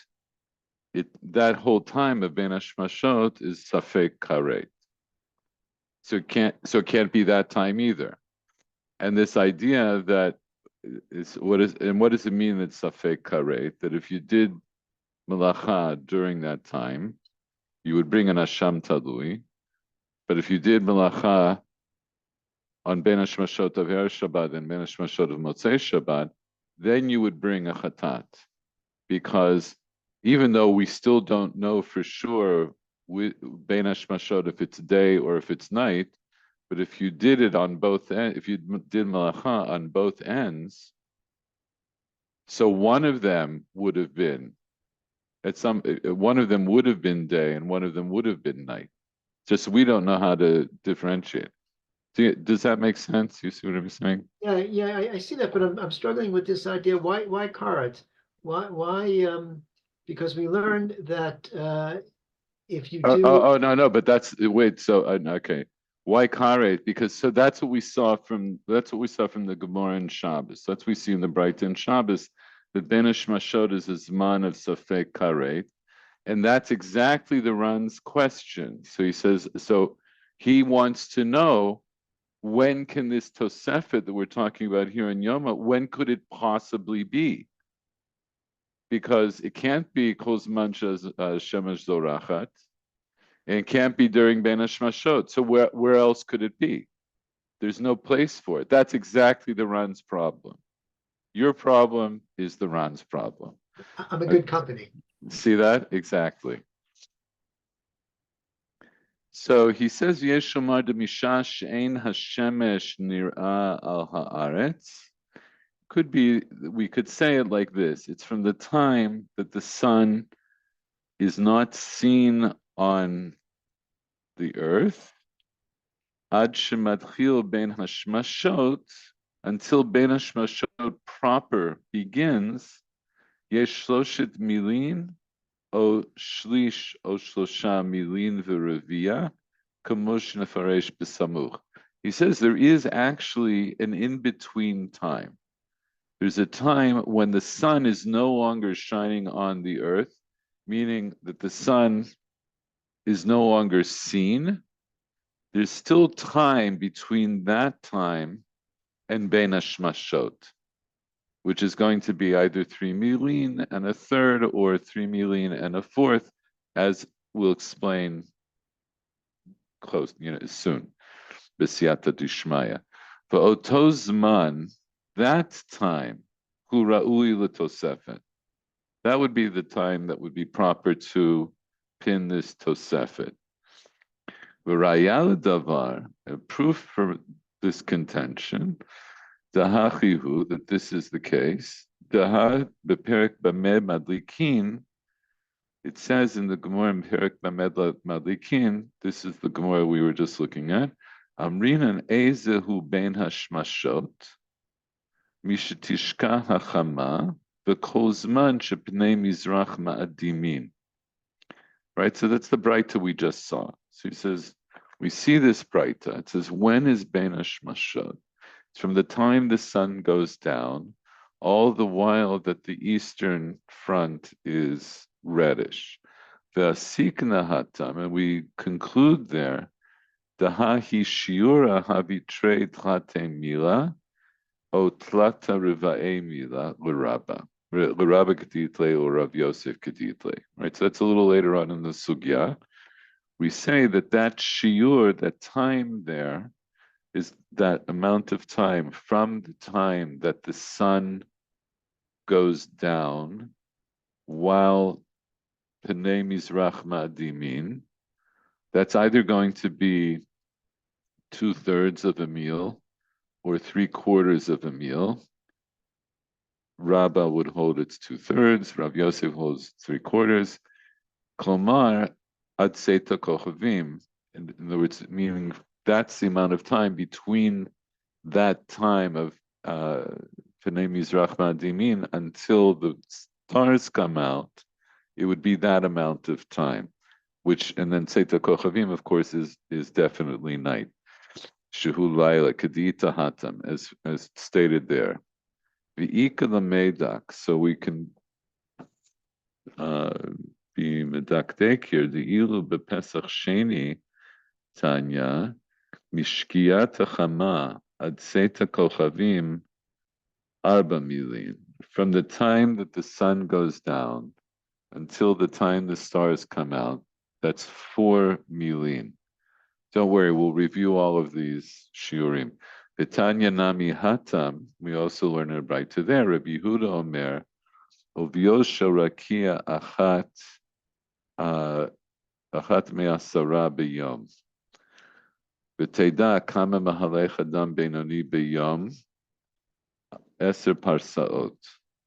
that whole time of Ben Hashmashot is Safek Karet. So it can't be that time either. And this idea that what does it mean that Safek Karet? That if you did Malacha during that time, you would bring an Hasham Talui. But if you did Malacha on Ben Hashmashot of Erev Shabbat and Ben Hashmashot of Motzei Shabbat, then you would bring a chatat, because even though we still don't know for sure bein hashmashot if it's day or if it's night, but if you did it on both ends, if you did malacha on both ends, so one of them would have been one of them would have been day and one of them would have been night. Just we don't know how to differentiate. Does that make sense? You see what I'm saying? Yeah, I see that, but I'm struggling with this idea. Why karet? Why because we learned that if you do No, but that's wait. So okay, why karet? Because so that's what we saw from the Gemara and Shabbos. That's what we see in the Brighton Shabbos. That Ben Mashot is a zman of safek karet, and that's exactly the Ran's question. So he says, so he wants to know, when can this Tosefet that we're talking about here in Yoma, when could it possibly be? Because it can't be Kol Zman Shemesh Zorachat, and it can't be during Ben Hashmashot. So where else could it be? There's no place for it. That's exactly the Ran's problem. Your problem is the Ran's problem. I'm a good company. See that? Exactly. So he says, Yesh Shomar Demisha She'ein Hashemesh Nir'a Al Haaretz. Could be, we could say it like this. It's from the time that the sun is not seen on the earth, Ad Shematchil Ben Hashmashot, until Ben Hashmashot proper begins, Yesh Shloshet Milin, O Shlish O Shlosha Milin V'Revia, Kamosh Nefaresh B'Samuch. He says there is actually an in-between time. There's a time when the sun is no longer shining on the earth, meaning that the sun is no longer seen. There's still time between that time and Bein Hashmashot, which is going to be either 3 milin and a third or 3 milin and a fourth, as we'll explain soon. B'siyata dishmaya. V'oto zman, that time, hu ra'ui l'tosefet. That would be the time that would be proper to pin this tosefet. V'raya l'davar, a proof for this contention, dahachihu, that this is the case, daha beperek bamed madlikin, it says in the Gemara in Perek Bamed Madlikin, this is the Gemara we were just looking at, Amrinan Ezehu Ben Hashmashot, Mishetishka Hachama, V'Kozman Shepnei Mizrach Ma'adimin. Right, so that's the Braita we just saw. So he says, we see this Braita. It says, when is Ben Hashmashot? It's from the time the sun goes down, all the while that the eastern front is reddish. V'asikna hatam, and we conclude there, Dahahi shiura havitre tlate mila, o tlata riva'e mila l'rabba. L'rabba keditle or Rav Yosef keditle. Right, so that's a little later on in the sugya. We say that shiur, that time there, is that amount of time from the time that the sun goes down while Pnei Mizrach Ma'adimin, that's either going to be 2/3 of a meal or 3/4 of a meal. Rabbah would hold its 2/3, Rav Yosef holds 3/4. Klomar ad seta kochavim, in other words, meaning that's the amount of time between that time of Pnei Mizrach Ma'adimin until the stars come out. It would be that amount of time, and then Seta Kochavim, of course, is definitely night. Shehu Laila Kadita Hatam, as stated there. V'ika Medak, so we can be medaktek here. The ilu bepesach sheni Tanya mishkiyat hachama ad Seta Kochavim arba milin. From the time that the sun goes down until the time the stars come out, that's 4 milin. Don't worry, we'll review all of these shiurim. V'tanya nami hatam, we also learn a braita there, Rabbi Yehuda Omer, Ovyosha rakia achat me'asara b'yom. V'teda kama mahalech adam benoni b'yom, eser parsaot,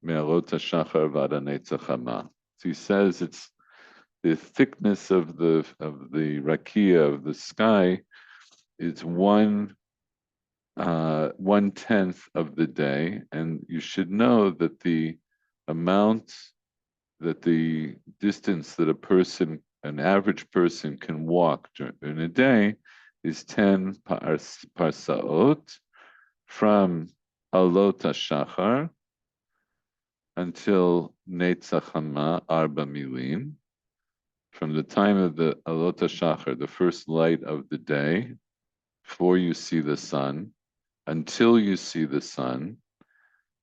me'alot hashachar v'ad hanetzach hama. So he says it's the thickness of the rakia of the sky is 1/10 of the day, and you should know that the distance that an average person can walk in a day is 10 parsaot from alot hashachar until netzach hama arba milim. From the time of the alot hashachar, the first light of the day, before you see the sun, until you see the sun,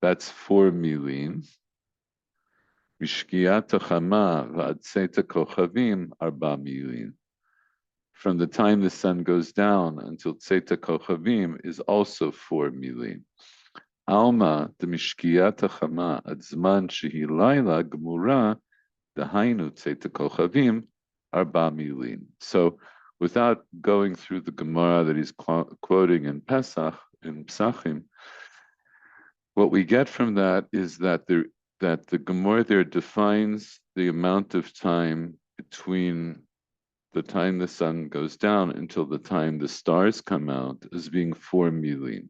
that's 4 milim. Mishkiat hachama v'ad tzeta kochavim 4 milim. From the time the sun goes down until tzeta kochavim is also 4 milim. Alma the mishkiat hachama ad zman shehi laila gemura dahainu tzeta kochavim 4 milim. So, without going through the Gemara that he's quoting in Pesach, in Psachim, what we get from that is that the Gemara there defines the amount of time between the time the sun goes down until the time the stars come out as being 4 milim.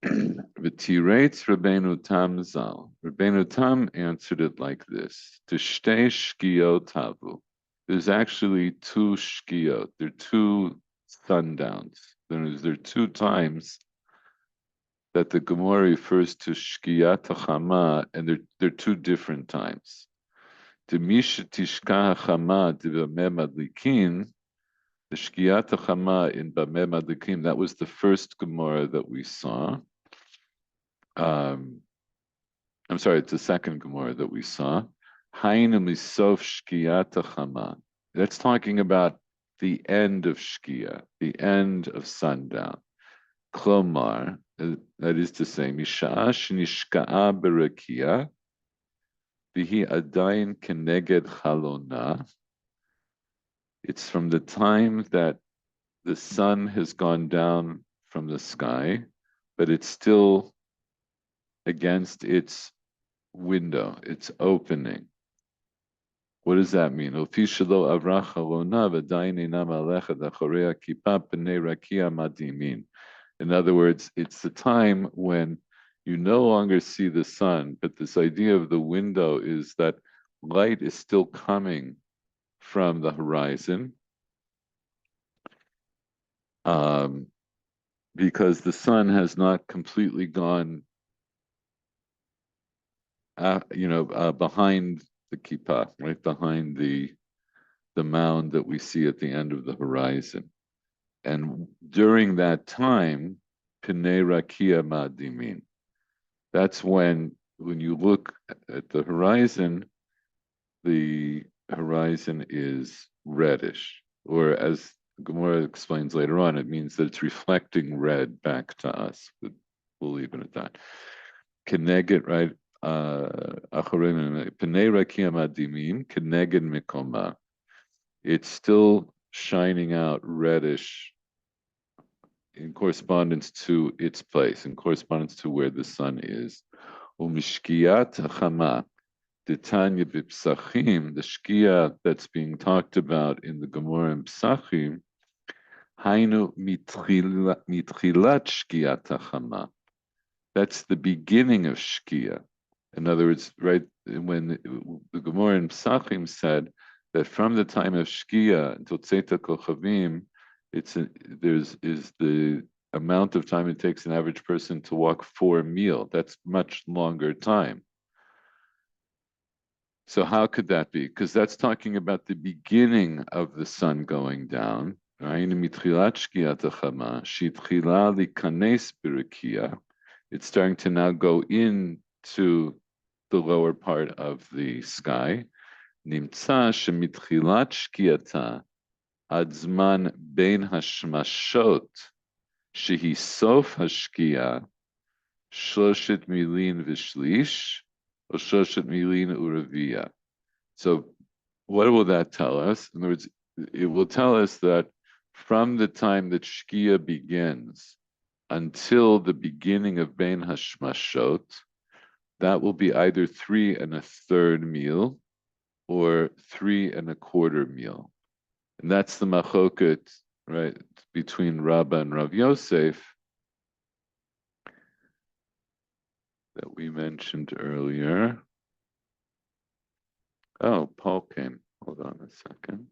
V'tireitz Rabbeinu Tam Zal. Rabbeinu Tam answered it like this: T'shtei shkiot havu. There's actually 2 shkiot. There are 2 sundowns. There are 2 times that the Gemara refers to shkiyat hachama, and they're 2 different times. D'misha tishka hachama d'bameh madlikin. The shkiyat hachama in bameh madlikin. That was the first Gemara that we saw. I'm sorry, it's the second Gemara that we saw. Hainu misof shkiyat hachama. That's talking about the end of shkia, the end of sundown. Klomar, that is to say, misha'a shnishka'a berakia, vihi adayin keneged chalona. It's from the time that the sun has gone down from the sky, but it's still against its window, its opening. What does that mean? In other words, it's the time when you no longer see the sun, but this idea of the window is that light is still coming from the horizon, because the sun has not completely gone behind the kippah, right behind the mound that we see at the end of the horizon. And during that time, Pnei Rakia Madimin. That's when you look at the horizon is reddish, or as Gemara explains later on, it means that it's reflecting red back to us. But we'll leave it at that. Keneged, right? It's still shining out reddish in correspondence to its place, in correspondence to where the sun is. The shkia that's being talked about in the Gemara and Psachim, hainu mitchilat shkiat hachama. That's the beginning of shkia. In other words, right when the Gemara in Psachim said that from the time of shkia until tzeta kochavim, is the amount of time it takes an average person to walk 4 mil. That's much longer time. So how could that be? Because that's talking about the beginning of the sun going down. It's starting to now go into the lower part of the sky. Nimtza shemitchilat shkiyata ad zman bein hashmashot shehi sof hashkia, shoshet milin v'shlish, or shoshet milin uravia. So what will that tell us? In other words, it will tell us that from the time that Shkia begins until the beginning of Bein Hashmashot, that will be either 3 1/3 meal or 3 1/4 meal. And that's the machoket, right, between Rabba and Rav Yosef that we mentioned earlier. Oh, Paul came. Hold on a second.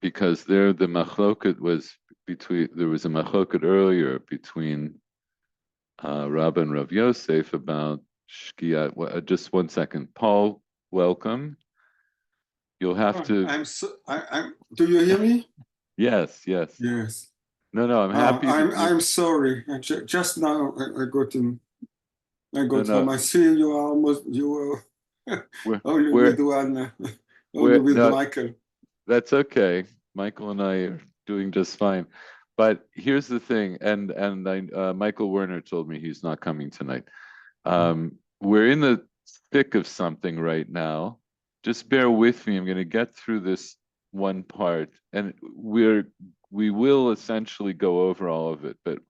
Because there the machloket was between, there was a machloket earlier between Rabba and Rav Yosef about Shkia. Just 1 second. Paul, welcome. You'll have to. I'm. Do you hear me? Yes, yes. Yes. No, I'm happy. I'm sorry. Just now I got home. I see you are almost. You were only with one. Only with Michael. That's okay. Michael and I are doing just fine. But here's the thing, and Michael Werner told me he's not coming tonight. We're in the thick of something right now. Just bear with me. I'm going to get through this one part, and we will essentially go over all of it. But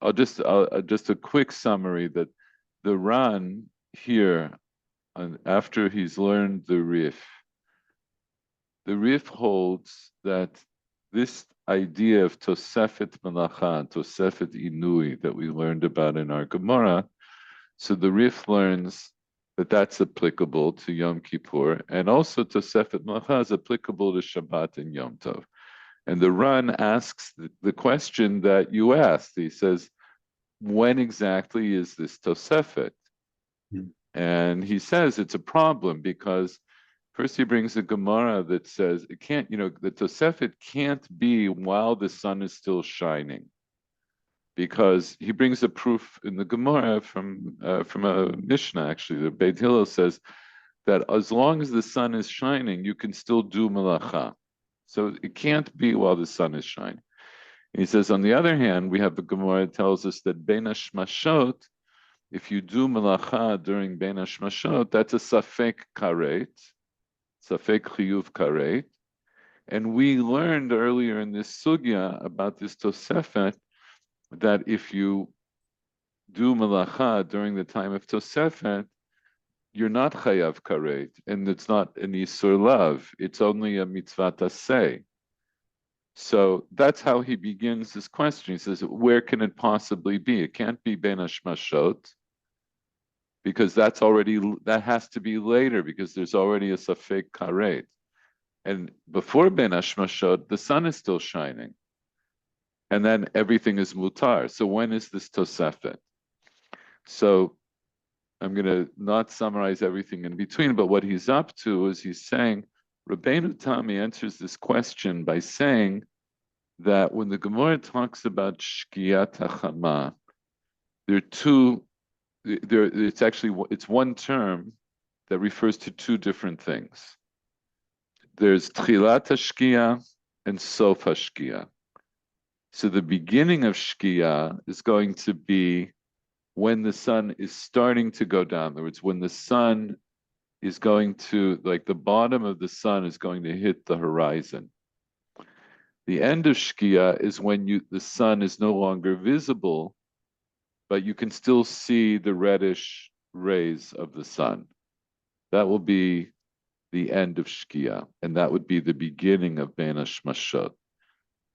I'll just a quick summary that the Ran here, after he's learned the Rif holds that this idea of Tosefet Malacha, Tosefet Inui that we learned about in our Gemara, so the Rif learns that that's applicable to Yom Kippur, and also Tosefet Malacha is applicable to Shabbat and Yom Tov. And the Ran asks the question that you asked. He says, when exactly is this Tosefet? And he says it's a problem because first he brings a Gemara that says it can't, the Tosefet can't be while the sun is still shining, because he brings a proof in the Gemara from a Mishnah, actually. The Beit Hillel says that as long as the sun is shining, you can still do malacha. So it can't be while the sun is shining. And he says, on the other hand, we have the Gemara that tells us that Bein Hashmashot, if you do malacha during Bein Hashmashot, that's a safek karet, safek chiyuv karet. And we learned earlier in this sugya about this Tosefet that if you do malacha during the time of Tosefet, you're not chayav karet, and it's not an isur lav. It's only a mitzvah taseh. So that's how he begins his question. He says, where can it possibly be? It can't be Bein Hashmashot, because that has to be later, because there's already a safek karet. And before Bein Hashmashot, the sun is still shining. And then everything is mutar. So when is this Tosefet? So I'm going to not summarize everything in between, but what he's up to is he's saying, Rabbeinu Tami answers this question by saying that when the Gemara talks about Shkiyat HaChama, it's one term that refers to two different things. There's Tchilat HaShkiya and Sof HaShkiya. So the beginning of Shkiya is going to be when the sun is starting to go down. In other words, when the sun is going to, like the bottom of the sun is going to hit the horizon. The end of Shkiya is when the sun is no longer visible, but you can still see the reddish rays of the sun. That will be the end of Shkiya, and that would be the beginning of Bein Hashmashot.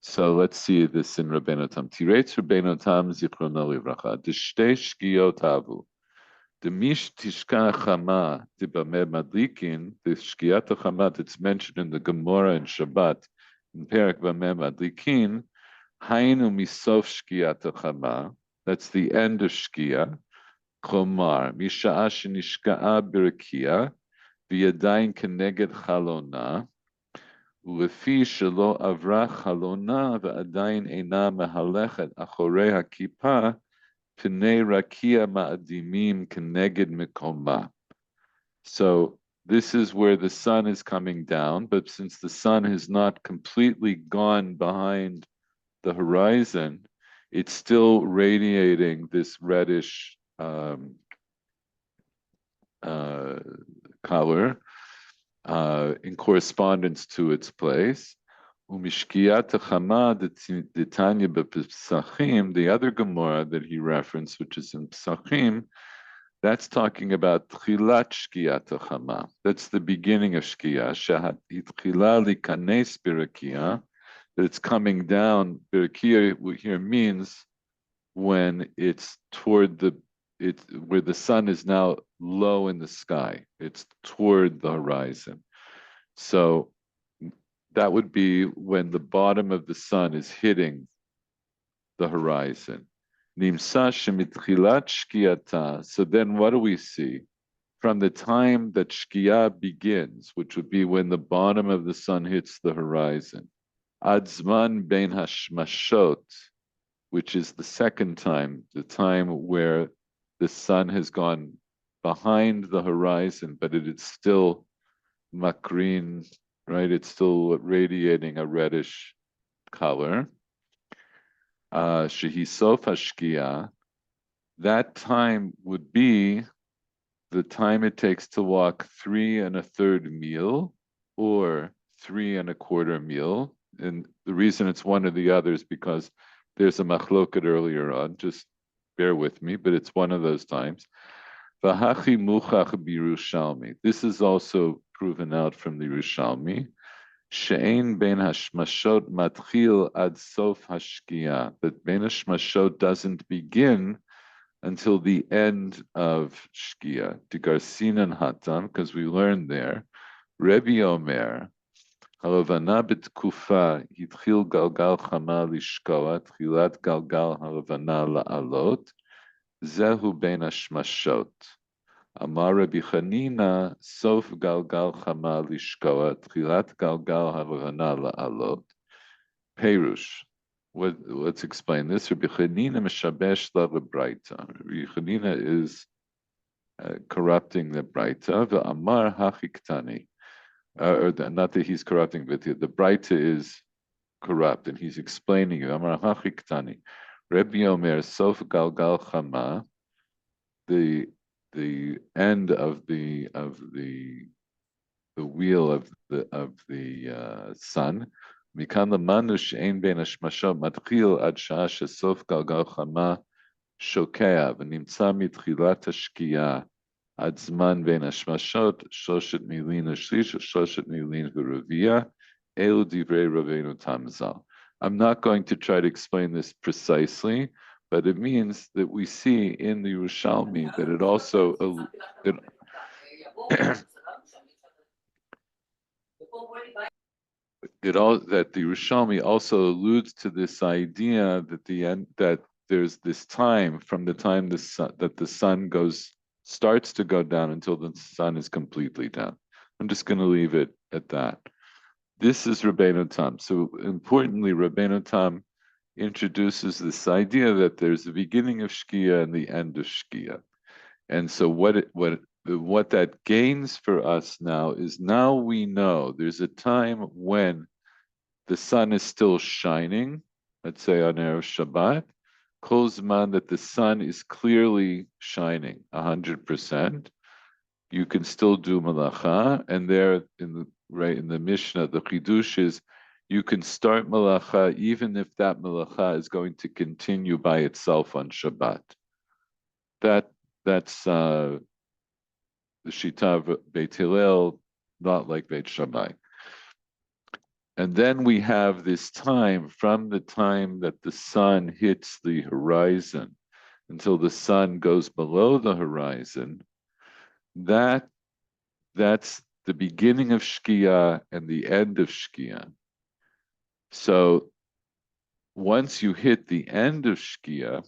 So let's see this in Rabbeinu Tam. Tiretz Rabbeinu Tam Zichrono Livracha. D'shtei shkiyot havu. D'mish tishka chama d'bameh madlikin. The shkiyat chama that's mentioned in the Gemara and Shabbat in Perek Bameh Madlikin. Hainu misof shkiyat chama. That's the end of Shkiya. Klomar misha'a shenishka'a b'rekia v'yadayin keneged chalona. ולפי שלא עברה חלונה ועדיין אינה מהלכת אחורי הכיפה, פני רקיע מאדימים כנגד מקומה. So this is where the sun is coming down, but since the sun has not completely gone behind the horizon, it's still radiating this reddish color in correspondence to its place. The other Gemara that he referenced, which is in Psachim, that's talking about Tchilat Shkiyat HaChama. That's the beginning of Shkiyah. Shehitchila likanes birakia, that it's coming down. Birakia here means when it's toward where the sun is now low in the sky. It's toward the horizon. So that would be when the bottom of the sun is hitting the horizon. So then what do we see? From the time that Shkiyah begins, which would be when the bottom of the sun hits the horizon, Adzman bein hashmashot, which is the second time, the time where the sun has gone behind the horizon, but it is still makrin, right? It's still radiating a reddish color. Shehisof hashkiyah, that time would be the time it takes to walk 3 1/3 mil or 3 1/4 mil. And the reason it's one or the other is because there's a machloket earlier on, just bear with me, but it's one of those times. V'hachi muchach b'Yerushalmi. This is also proven out from the Yerushalmi. She'ein ben hashmashot matchil ad sof hashkiyah. That ben hashmashot doesn't begin until the end of Shkiyah. Tigarsinan hatam, because we learned there. Rebbe Omer, halavana b'tkufa hitchil galgal chama lishkoa, tchilat galgal halavana la'alot, zehu ben hashmashot. Amar Rabbi Chanina, sof galgal chama lishkoa, tchilat galgal halavana la'alot. Perush. Let's explain this. Rabbi Chanina meshabesh la lebraita. Rabbi Chanina is corrupting the braita. Ve'amar hachiktani. Not that he's corrupting, but the braita is corrupt, and he's explaining it. Amar hachiktani. Rabbi Omer sof galgal chama. The end of the wheel of the sun. מכאן למדנו שאין בין השמשות מתחיל עד שעה שסוף גלגל חמה שוקע ונמצא מתחילת השקיעה עד זמן בין השמשות 3 מילין ושליש או 3 מילין ורביע. אלו דברי רבנו תם ז"ל. I'm not going to try to explain this precisely, but it means that we see in the Yerushalmi that it also that the Yerushalmi also alludes to this idea that there's this time from the time that the sun starts to go down until the sun is completely down. I'm just going to leave it at that. This is Rabbeinu Tam. So importantly, Rabbeinu Tam introduces this idea that there's the beginning of Shkiyah and the end of Shkiyah. And so what that gains for us now is, now we know there's a time when the sun is still shining, let's say on Erev Shabbat, kol zman that the sun is clearly shining 100%. You can still do malacha, and there in the Mishnah, the chidush is you can start malacha even if that malacha is going to continue by itself on Shabbat. That's the Shita of Beit Hillel, not like Beit Shammai. And then we have this time from the time that the sun hits the horizon until the sun goes below the horizon. That's the beginning of Shkiyah and the end of Shkiyah. So once you hit the end of Shkiyah,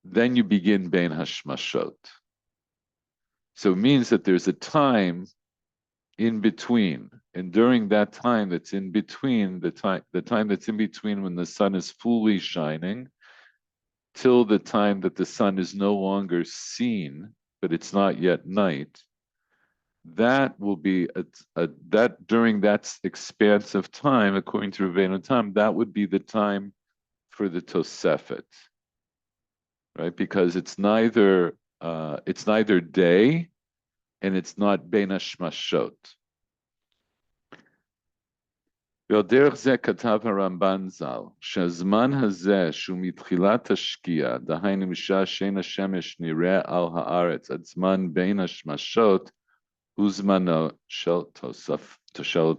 then you begin Bein Hashmashot. So it means that there's a time in between, and during that time that's in between, the time that's in between when the sun is fully shining till the time that the sun is no longer seen, but it's not yet night, that will be that during that expanse of time, according to Rabbeinu Tam, that would be the time for the Tosefet, right? Because it's neither day and it's not Bein Hashmashot. בדרך זה כתב הרמב"ן ז"ל, שהזמן הזה שהוא מתחילת השקיעה, דהיינו משעה שאין השמש נראה על הארץ עד זמן בין השמשות, הוא זמנו של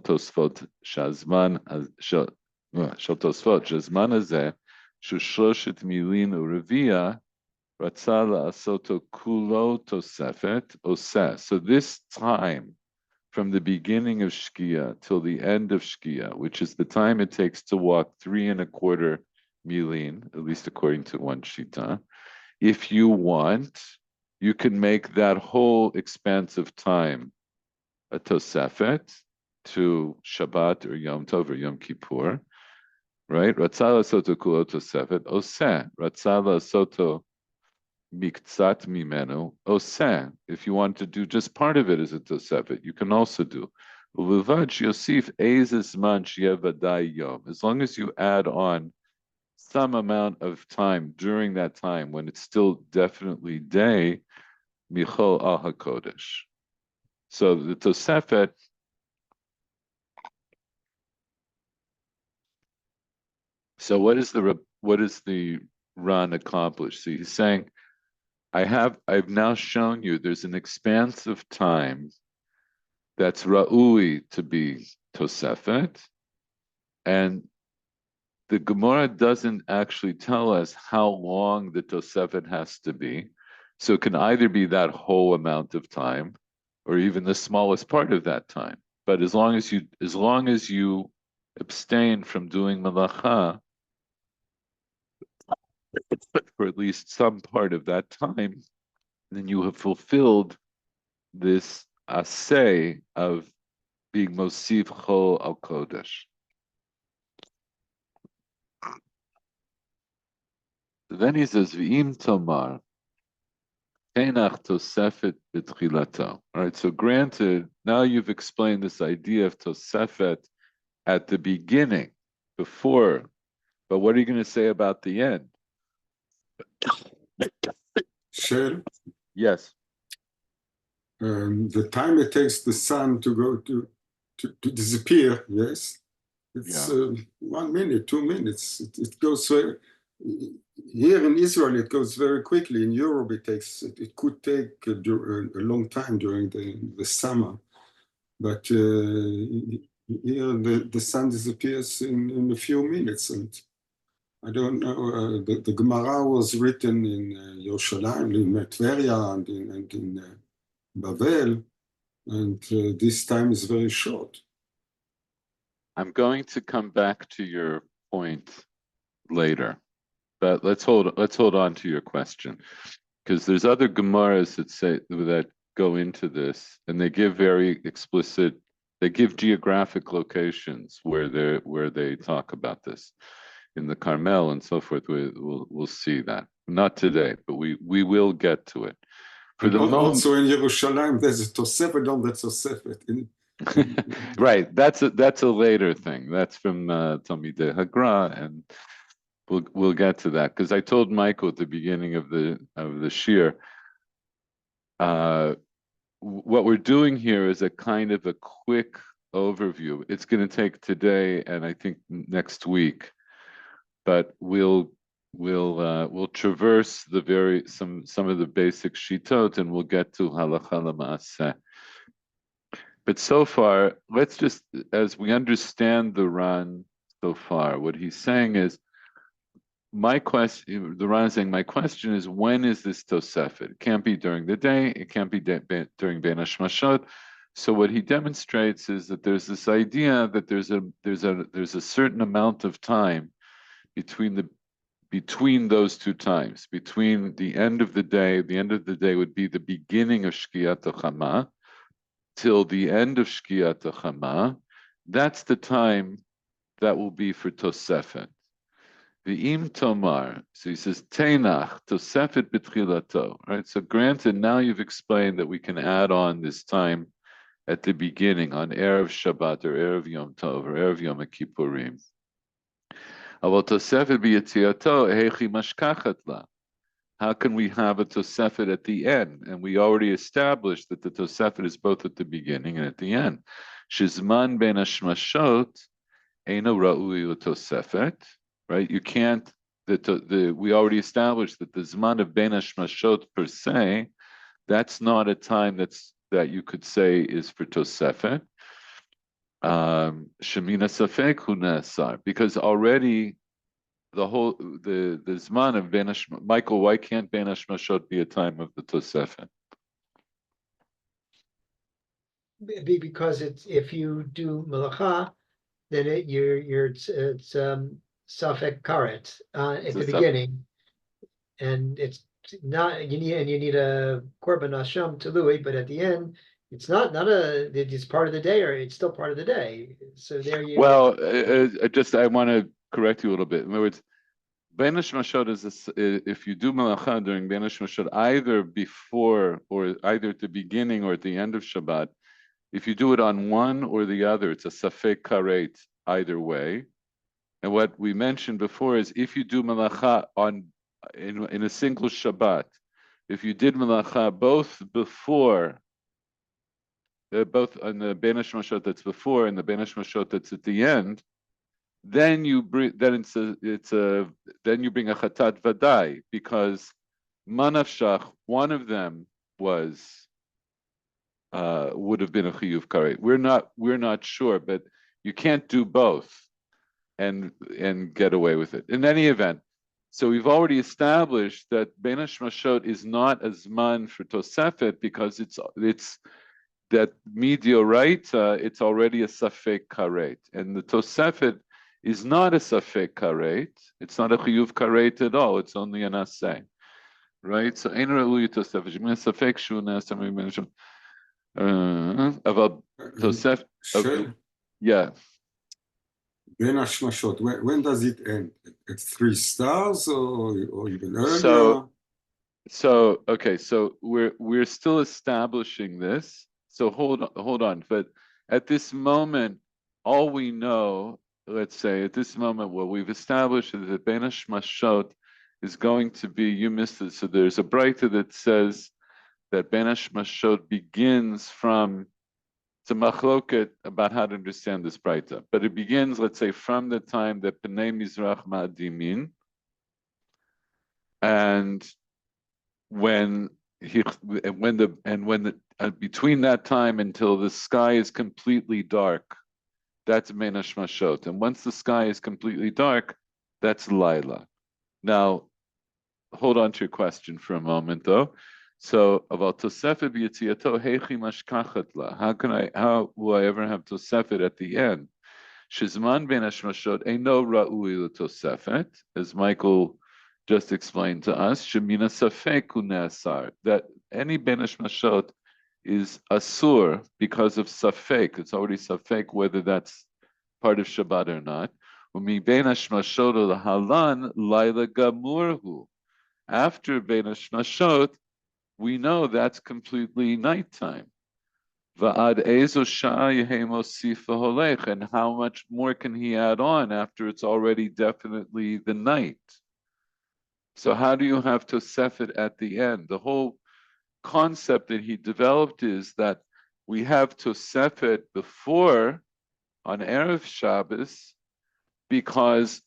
תוספות, שהזמן הזה, שהוא 3 מילין ורביע, רצה לעשותו כולו תוספת, עושה. So this time, from the beginning of Shkia till the end of Shkia, which is the time it takes to walk 3 1/4 milin, at least according to one shita. If you want, you can make that whole expanse of time a tosefet to Shabbat or Yom Tov or Yom Kippur, right? Ratzala soto kulo tosefet oseh. Ratzala soto miktzat mimenu oseh. If you want to do just part of it as a tosefet, you can also do. Ulevad Yosif ezes man sheyevadai yom. As long as you add on some amount of time during that time when it's still definitely day, michol al hakodesh. So the tosefet. So what is the Ran accomplished? So he's saying, I've now shown you there's an expanse of time that's ra'ui to be tosefet, and the Gemara doesn't actually tell us how long the tosefet has to be. So it can either be that whole amount of time, or even the smallest part of that time. But as long as you abstain from doing malacha for at least some part of that time, then you have fulfilled this asay of being mosif chol al kodesh. So then he says, V'im tomar, tenach tosefet b'tchilato. All right, so granted, now you've explained this idea of tosefet at the beginning, before, but what are you going to say about the end? Shel? Yes. The time it takes the sun to go to disappear, yes, it's 1 minute, 2 minutes. It goes very, here in Israel it goes very quickly. In Europe it could take a long time during the summer, but here the sun disappears in a few minutes. And I don't know, the Gemara was written in Yerushalayim, in Tveria, and in Bavel, and this time is very short. I'm going to come back to your point later, but let's hold on to your question, because there's other Gemaras that go into this, and they give very explicit. They give geographic locations where they talk about this. In the Carmel and so forth, we'll see that. Not today, but we will get to it. For the moment, also in Yerushalayim, there's a Tosefet on the Tosefet. Right, that's a later thing. That's from Talmidei Hagra, and we'll get to that, because I told Michael at the beginning of the shir, what we're doing here is a kind of a quick overview. It's going to take today and I think next week, but we'll traverse some of the basic shitot, and we'll get to halacha l'maaseh. But so far, let's just, as we understand the Ran so far, what he's saying is, the Ran is saying, my question is, when is this Tosefet? It can't be during the day, it can't be during Bein Hashmashot. So what he demonstrates is that there's this idea that there's a certain amount of time between those two times, between the end of the day would be the beginning of Shkiat HaChama, till the end of Shkiat HaChama. That's the time that will be for Tosefet. V'im tomar, so he says, Teinach, Tosefet b'tchilato, right? So granted, now you've explained that we can add on this time at the beginning on Erev Shabbat or Erev Yom Tov or Erev Yom Kippurim. Aval Tosefet b'yetziato hechi mashkachat la. How can we have a Tosefet at the end? And we already established that the Tosefet is both at the beginning and at the end. Shizman ben hashmashot eino ra'ui l'Tosefet. Right? You can't. We already established that the Zman of ben hashmashot per se, that's not a time that you could say is for Tosefet. Shemina Safek Hu Nasar, because already the Zman of Ben Hashmashot. Michael, why can't Ben Hashmashot be a time of the Tosefet? Because it's, if you do malacha, then it's Safek Karet at the beginning, and it's not, you need a Korban Hashem Tului, but at the end, it's it's part of the day, or it's still part of the day. So there you. Well, I want to correct you a little bit. In other words, Ben Hashmashot is if you do malacha during Ben Hashmashot, either before or either at the beginning or at the end of Shabbat. If you do it on one or the other, it's a safek karet either way. And what we mentioned before is if you do malacha in a single Shabbat, if you did malacha both before, both on the Ben Hashmashot that's before and the Ben Hashmashot that's at the end, then you bring then you bring a chatat vadai, because manavshach, one of them would have been a chiyuv karet. We're not sure, but you can't do both and get away with it. In any event, so we've already established that Ben Hashmashot is not a zman for Tosefet because it's that midioraita, it's already a safek karet, and the Tosefet is not a safek karet. It's not a chiyuv karet at all. It's only an asay, right? So ein ra'ui Tosefet. Shemin safek shu nasa mi'benishim. About Tosefet. Yeah. Ben Hashmashot, when does it end? At 3 stars or even earlier? So okay, so we're still establishing this. So hold on. But at this moment, all we know, let's say at this moment, what we've established is that Ben Hashmashot is going to be, you missed it. So there's a braita that says that Ben Hashmashot begins from, it's a machloket about how to understand this braita, but it begins, let's say, from the time that Pnei Mizrach Ma'adimin, and between that time until the sky is completely dark, that's Ben Hashmashot. And once the sky is completely dark, that's Laila. Now, hold on to your question for a moment, though. So about Tosefet b'yetziato hechi mashkachat la. How will I ever have Tosefet at the end? Shizman ben hashmashot eino ra'ui l'Tosefet, as Michael just explained to us. Shemina safek u'ne'asar, that any ben hashmashot is asur because of safek. It's already safek whether that's part of Shabbat or not. Umi ben hashmashot l'halan laila gamurhu. After ben hashmashot, we know that's completely nighttime. And how much more can he add on after it's already definitely the night? So how do you have Tosefet at the end? The whole concept that he developed is that we have Tosefet before on Erev Shabbos because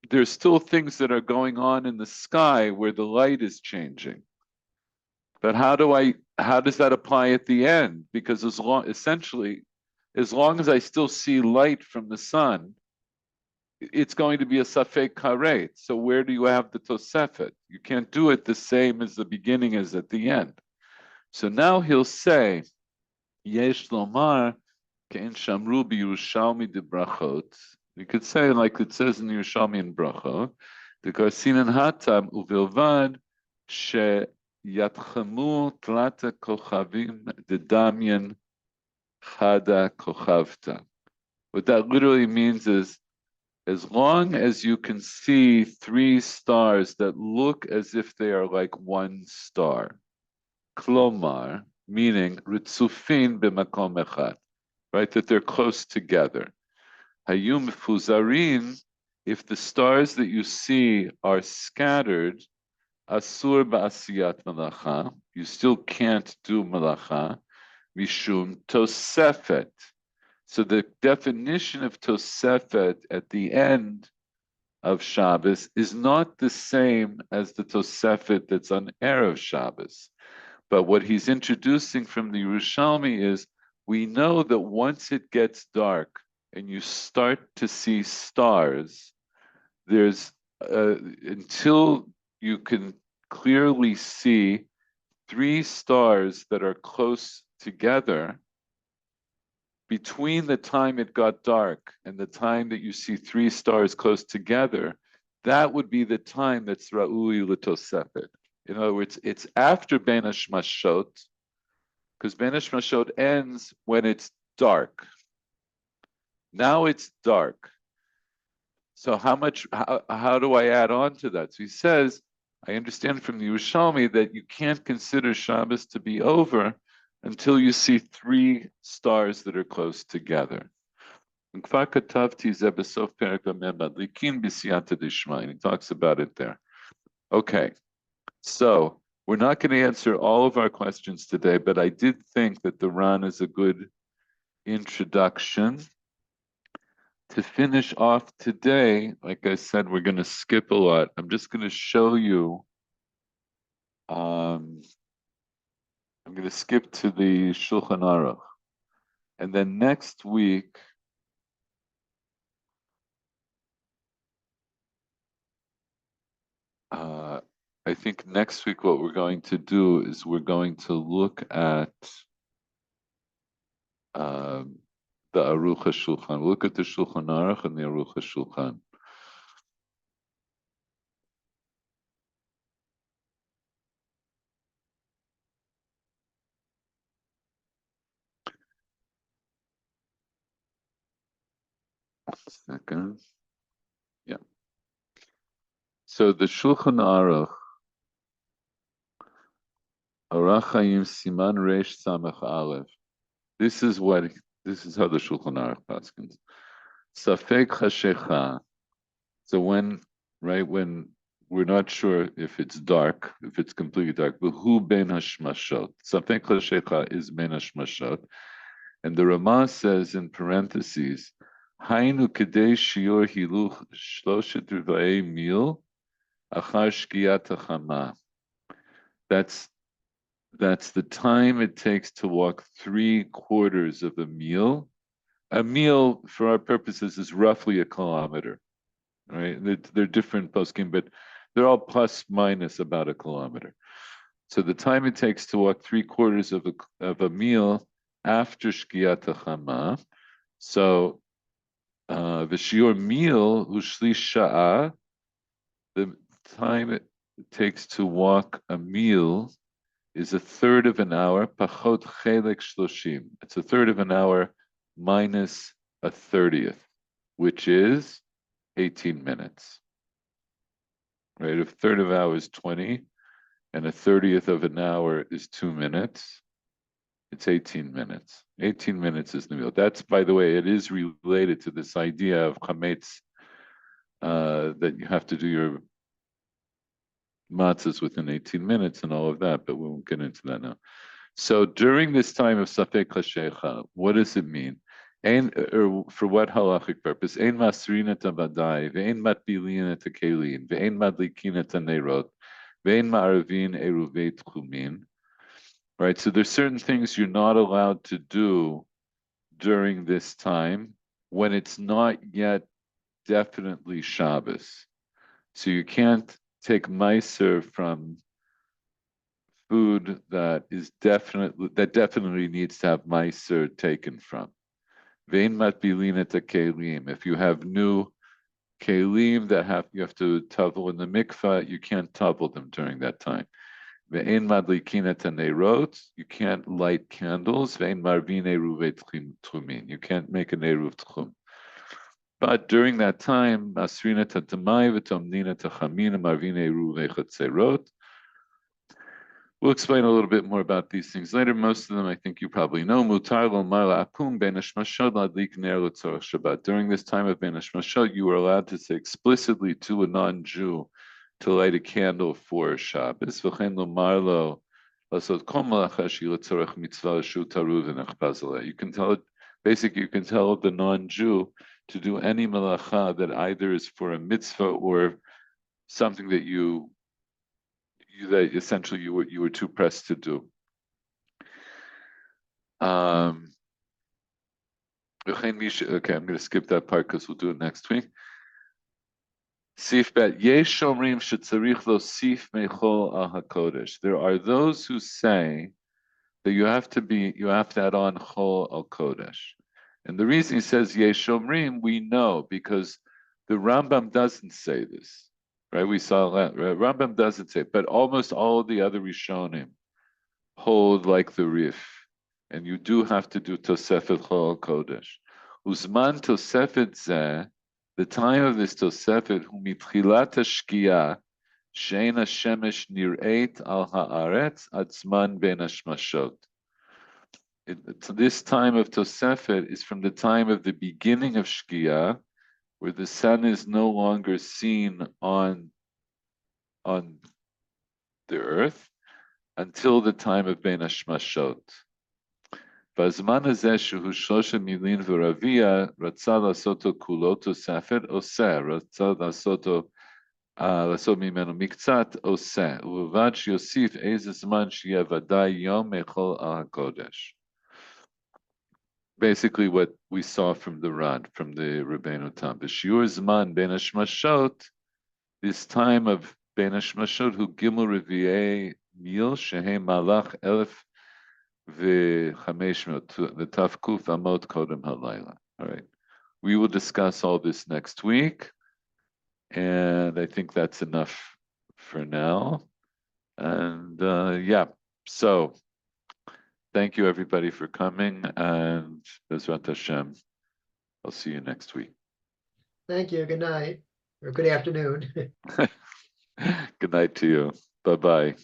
there's still things that are going on in the sky where the light is changing. But how does that apply at the end? Because as long as I still see light from the sun, it's going to be a safek karet. So where do you have the Tosefet? You can't do it the same as the beginning as at the end. So now he'll say, Yesh lomar kein shamru b'Yerushalmi de brachot. You could say like it says in Yerushalmi in brachot, the karsinan hatam uvilvad she Yatchamu tlata kochavim dedamyan chada kochavta. What that literally means is, as long as you can see 3 stars that look as if they are like one star, klomar, meaning ritzufin b'makom echad. right? That they're close together. Hayum fuzarin, if the stars that you see are scattered, asur ba'asiyat malacha, you still can't do malacha, mishum tosefet. So the definition of tosefet at the end of Shabbos is not the same as the tosefet that's on Erev Shabbos. But what he's introducing from the Yerushalmi is, we know that once it gets dark and you start to see stars, there's until you can clearly see 3 stars that are close together, between the time it got dark and the time that you see 3 stars close together, that would be the time that's Ra'ui L'Tosefet. In other words, it's after Ben Hashmashot, because Ben Hashmashot ends when it's dark. Now it's dark. So how do I add on to that? So he says, I understand from the Yerushalmi that you can't consider Shabbos to be over until you see 3 stars that are close together. And he talks about it there. Okay, so we're not going to answer all of our questions today, but I did think that the Ran is a good introduction. To finish off today, like I said, we're going to skip a lot. I'm just going to show you. I'm going to skip to the Shulchan Aruch. And then next week, I think next week what we're going to do is we're going to look at the Aruch HaShulchan. Look at the Shulchan Aruch and the Aruch HaShulchan. Second. Yeah. So the Shulchan Aruch, Orach Chaim Siman Reish Samach Aleph. This is how the Shulchan Aruch paskins. Safek Hashecha. So when we're not sure if it's dark, if it's completely dark, but who ben hashmashot? Safek Hashecha is ben hashmashot. And the Ramah says in parentheses, Hainu kedei shiur hiluch shloshet riva'ei mil achar shkiyat hachama. That's the time it takes to walk 3/4 of a mil. A mil, for our purposes, is roughly a kilometer, right? They're different poskim, but they're all plus minus about a kilometer. So the time it takes to walk 3/4 of a mil after Shkiyat HaChama. So the shiur mil ushlish sha'ah, the time it takes to walk a mil is 1/3 of an hour, pachot chelek shloshim. It's 1/3 of an hour minus 1/30th, which is 18 minutes. Right? 1/3 of an hour is 20, and 1/30th of an hour is 2 minutes. It's 18 minutes. 18 minutes is the meal. That's, by the way, it is related to this idea of chametz, that you have to do your matzahs within 18 minutes and all of that, but we won't get into that now. So during this time of Safek Hashecha, what does it mean? Or for what halachic purpose? Ein masrin et abadai, ve'ein matbilin et hakelim, ve'ein madlikin et hanerot, ve'ein ma'arvin eruvei tchumin. Right, so there's certain things you're not allowed to do during this time when it's not yet definitely Shabbos. So you can't take meiser from food that definitely needs to have meiser taken from. Vein matbilin et kelim. If you have new kelim that you have to tavel in the mikvah, you can't tavel them during that time. Ve'ein madlikin et hanerot. You can't light candles. Ve'ein marvin eruvei tchumin. You can't make an eruv tchum. But during that time, masrin et hatamai v'tomnin et hachamin marvin eruvei chatzerot. We'll explain a little bit more about these things later. Most of them, I think you probably know. Mutar lomar la'akum ben hashmashot ladlik ner l'tzorach Shabbat. During this time of ben hashmashot, you were allowed to say explicitly to a non-Jew to light a candle for Shabbos. V'chein lomar lo lasot kol malacha shi l'tzorach mitzvah shu taruv v'nechbaz aleh. You can tell, basically, you can tell the non-Jew to do any malacha that either is for a mitzvah or something that that essentially you were too pressed to do. Okay, I'm going to skip that part because we'll do it next week. Sif bet yesh omrim shetzarich lo sif mechol al hakodesh. There are those who say that you have to add on chol al kodesh, and the reason he says yesh omrim, we know because the Rambam doesn't say this. Right, we saw that. Right? Rambam doesn't say, but almost all of the other Rishonim hold like the Rif, and you do have to do Tosefet Chol Kodesh. Uzman Tosefet Zeh, the time of this Tosefet, hu mitchilat hashkia, shein hashemesh nir'eit al haaretz ad zman ben hashmashot. This time of Tosefet is from the time of the beginning of Shkia, where the sun is no longer seen on the earth until the time of Ben Hashmashot. B'zman hazeh shehu shlosha milin v'ravia ratzah lasoto kulo tosefet oseh, ratzah lasoto לעשות ממנו מקצת עושה, ובלבד שיוסיף איזה זמן שיהיה ודאי יום מכל על הקודש. Basically what we saw from the Rad, from the Rabbeinu Tam. B'shiur zman ben hashmashot, this time of ben hashmashot, hu gimel revi'ei mil, shehem malach 1,500, the tafkuf amot kodem halayla. All right. We will discuss all this next week. And I think that's enough for now. And yeah, so thank you everybody for coming, and Bezrat Hashem, I'll see you next week. Thank you. Good night or good afternoon. Good night to you. Bye-bye.